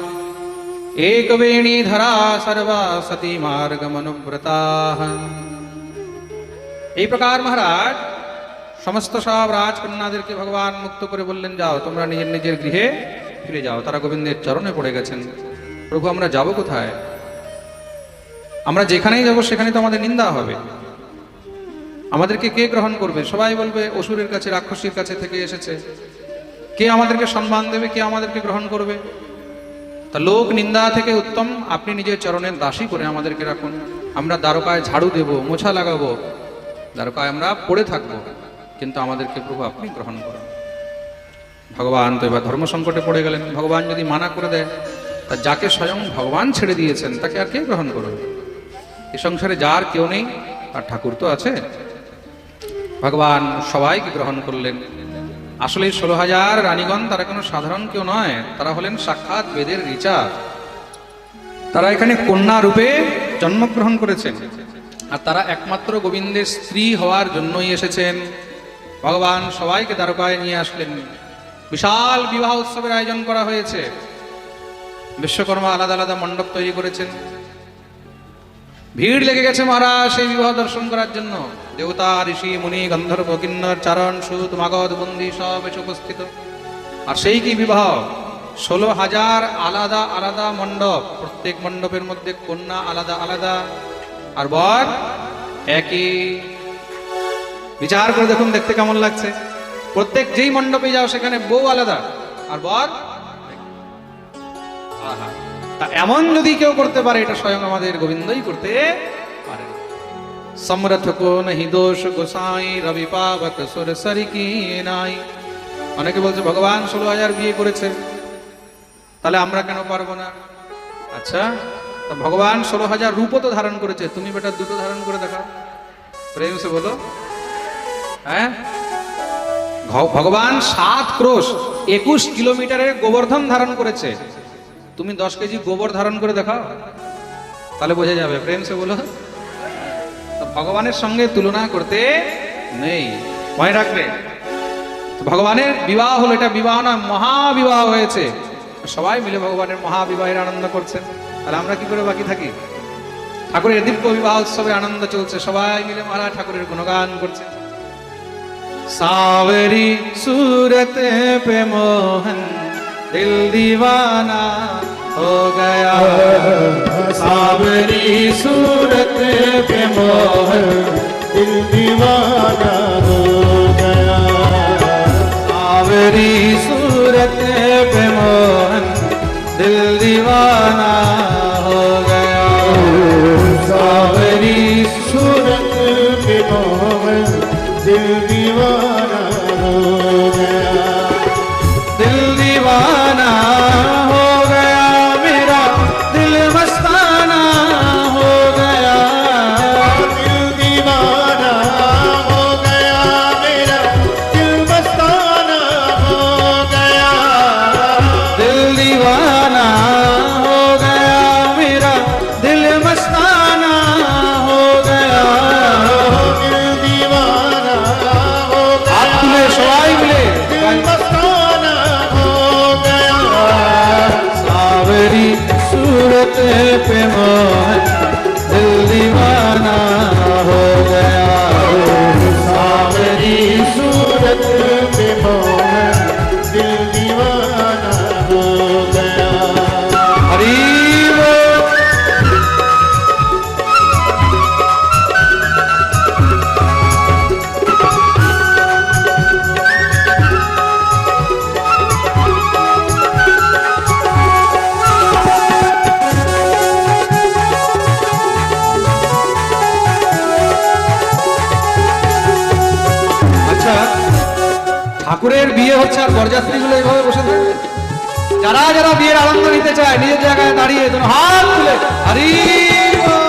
একবেণী ধরা সর্বা সতী মার্গমনুব্রতাঃ। এই প্রকার মহারাজ সমস্ত সব রাজকন্যাদেরকে ভগবান মুক্ত করে বললেন, যাও তোমরা নিজের নিজের গৃহে ফিরে যাও। তারা গোবিন্দের চরণে পড়ে গেছেন। প্রভু, আমরা যাব কোথায়? আমরা যেখানেই যাব সেখানেই তো আমাদের নিন্দা হবে। আমাদেরকে কে গ্রহণ করবে? সবাই বলবে অসুরের কাছে, রাক্ষসীর কাছে থেকে এসেছে। কে আমাদেরকে সম্মান দেবে? কে আমাদেরকে গ্রহণ করবে? তা লোক নিন্দা থেকে উত্তম আপনি নিজের চরণের দাসী করে আমাদেরকে রাখুন। আমরা দ্বারকায় ঝাড়ু দেব, মোছা লাগাবো, দ্বারকায় আমরা পড়ে থাকবো, কিন্তু আমাদেরকে প্রভু আপনি গ্রহণ করুন। ভগবান তো এবার ধর্ম সংকটে পড়ে গেলেন। ভগবান যদি মানা করে দেয়, তা যাকে স্বয়ং ভগবান ছেড়ে দিয়েছেন তাকে আর কে গ্রহণ করবে? এই সংসারে যার কেউ নেই, আর ঠাকুর তো আছে। ভগবান সবাইকে গ্রহণ করলেন। আসলে 16,000 রানীগণ তারা কোনো সাধারণ কেউ নয়, তারা হলেন সাক্ষাৎ বেদের ঋচা। তারা এখানে কন্যা রূপে জন্মগ্রহণ করেছেন, আর তারা একমাত্র গোবিন্দের স্ত্রী হওয়ার জন্যই এসেছেন। ভগবান সবাইকে দ্বারকায় নিয়ে আসলেন। বিশাল বিবাহ উৎসবের আয়োজন করা হয়েছে। বিশ্বকর্মা আলাদা আলাদা মণ্ডপ তৈরি করেছেন। ভিড় লেগে গেছে মহারাজ সেই বিবাহ দর্শন করার জন্য। দেবতা, ঋষি, মুনি, গন্ধর্ব, কিন্নর, চারণ, সুত, মাগধ, বন্দী সব এসে উপস্থিত। আর সেই কি বিবাহ! 16,000 আলাদা আলাদা মণ্ডপ, প্রত্যেক মণ্ডপের মধ্যে কন্যা আলাদা আলাদা, আর বর একই। বিচার করে দেখুন, দেখতে কেমন লাগছে। প্রত্যেক যেই মণ্ডপে যাও সেখানে বউ আলাদা আর বর। আহা, তা এমন যদি কেউ করতে পারে, এটা স্বয়ং আমাদের গোবিন্দই করতে পারে। সমরথ কো নহি দোষ গোসাই, রবি পাবক সুর সরি কি নাই। অনেকে বলছে ভগবান 16,000 বিয়ে করেছে, তাহলে আমরা কেন পারবো না? আচ্ছা, তো ভগবান 16,000 রূপও তো ধারণ করেছে, তুমি বেটা দুটো ধারণ করে দেখাও, প্রেম সে বলো। হ্যাঁ, ভগবান 7 ক্রোশ 21 কিলোমিটারের গোবর্ধন ধারণ করেছে, তুমি 10 কেজি গোবর ধারণ করে দেখাও, তাহলে বোঝা যাবে। প্রেম সে বলো। ভগবানের সঙ্গে তুলনা করতে নেই, মনে রাখবে। ভগবানের বিবাহ হলো, এটা বিবাহ না, মহাবিবাহ হয়েছে। সবাই মিলে ভগবানের মহাবিবাহের আনন্দ করছেন। তাহলে আমরা কি করে বাকি থাকি? ঠাকুরের দিব্য বিবাহ উৎসবে আনন্দ চলছে, সবাই মিলে মহারাজ ঠাকুরের গুণগান করছে। सावरी सूरत पे मोहन दिल दीवाना हो गया। सावरी सूरत पे मोहन दिल दीवाना हो गया। सावरी सूरत पे मोहन दिल दीवाना हो गया। सावरी सूरत पे मोहन दिल दीवाना हो गया। दिल दीवाना हो गया मेरा, दिल मस्ताना हो गया। दिल दीवाना हो गया मेरा, दिल मस्ताना हो गया। पे मोहन दिल दीवाना हो गया सावरी सूरत पे मोहन दिल दीवाना हो गया हरि बोल। আচ্ছা, ঠাকুরের বিয়ে হচ্ছে আর বরযাত্রীগুলো এইভাবে বসে থাকবে? যারা যারা বিয়ের আনন্দ নিতে চায় নিজের জায়গায় দাঁড়িয়ে যেন হাত তুলে হরি বল।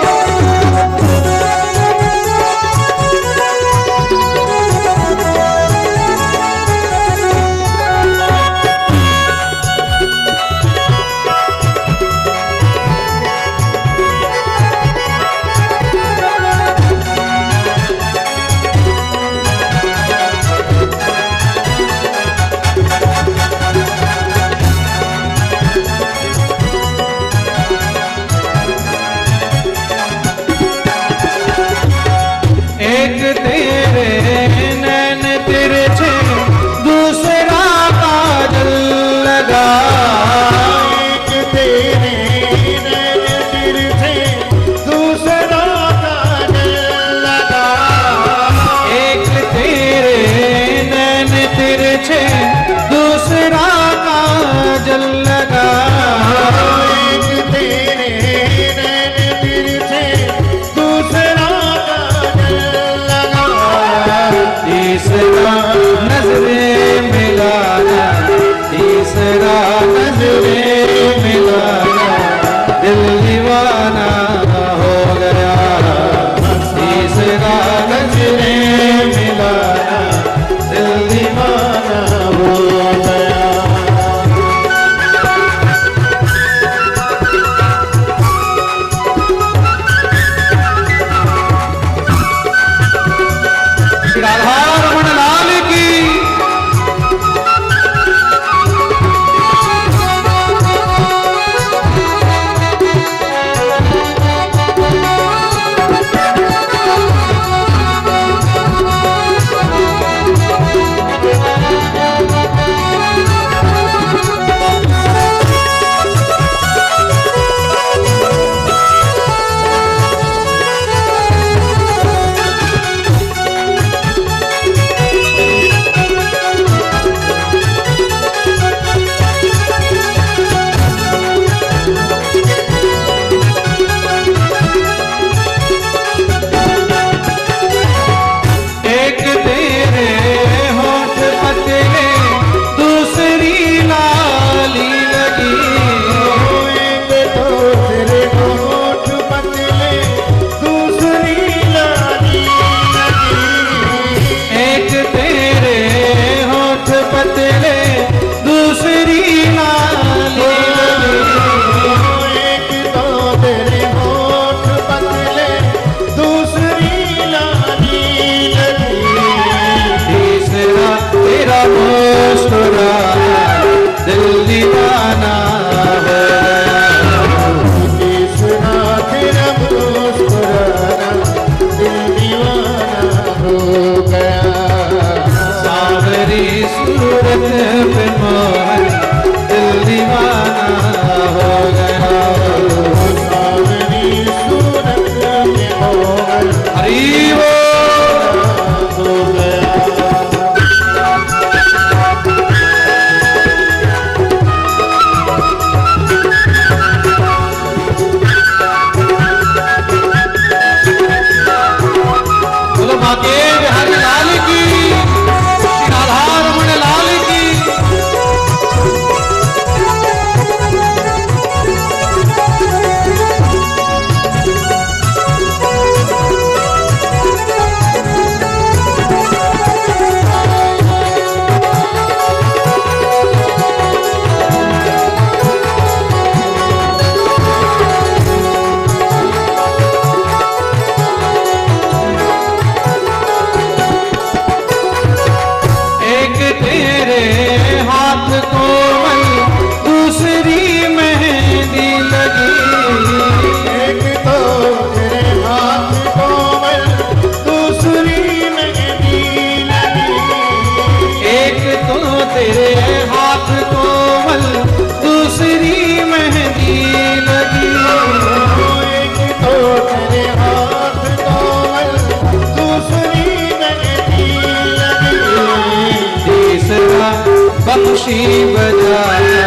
खुशी बजाना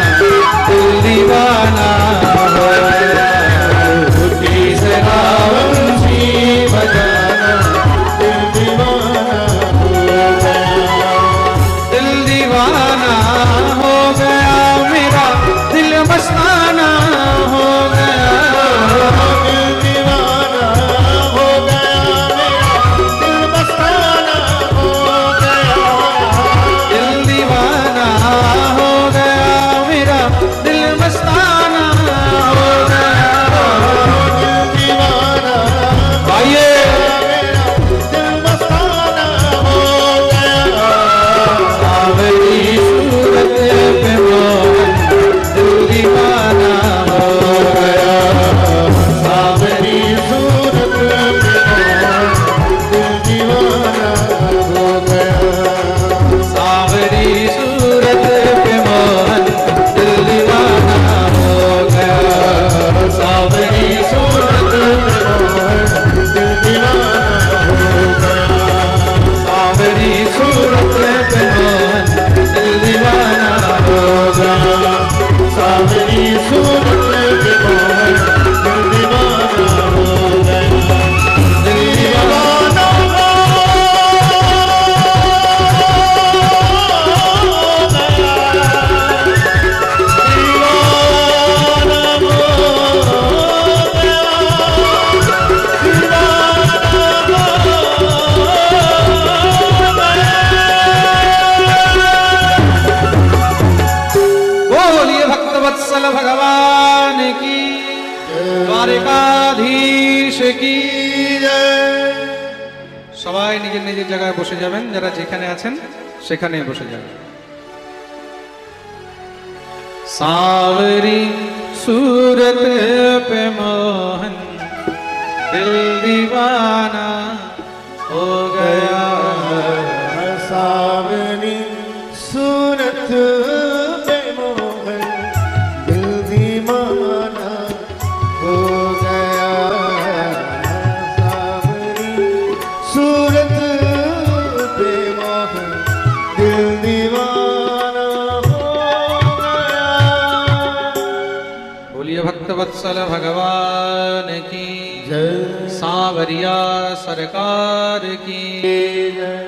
दिल दीवाना हो गया खुशी से रावंशी बजाना दिल दीवाना हो गया दिल दीवाना हो गया मेरा दिल मस्ताना हो गया दिल दीवाना हो गया मेरा दिल मस्ताना हो गया दिल दीवाना हो गया मेरा दिल मस्ताना हो गया दिल दीवाना आइए मेरा दिल मस्ताना हो गया सावरी सूरत पे मोहन दिल दीवाना हो गया सावरी सूरत पे मोहन दिल दीवाना हो गया सावरी सूरत पे मोहन दिल दीवाना हो गया सावरी सूरत पे मोहन दिल दीवाना हो गया सावरी सूरत पे मोहन दिल दीवाना हो गया सावरी सूरत पे मोहन दिल दीवाना हो गया दिल दीवाना बोलिए भक्तवत्सल भगवान की द्वारिकाधीश की সবাই নিজের নিজের জায়গায় বসে যাবেন যারা যেখানে আছেন সেখানে বসে যাবেন सावरी सूरत पे मोहन दिल दीवाना हो गया सावरी सूरत पे मोहन दिल दीवाना हो गया सावरी सूरत पे मोहन दिल दीवाना हो गया बोलिए भक्तवत्सल भगवान की जय सांवरिया सरकार की जय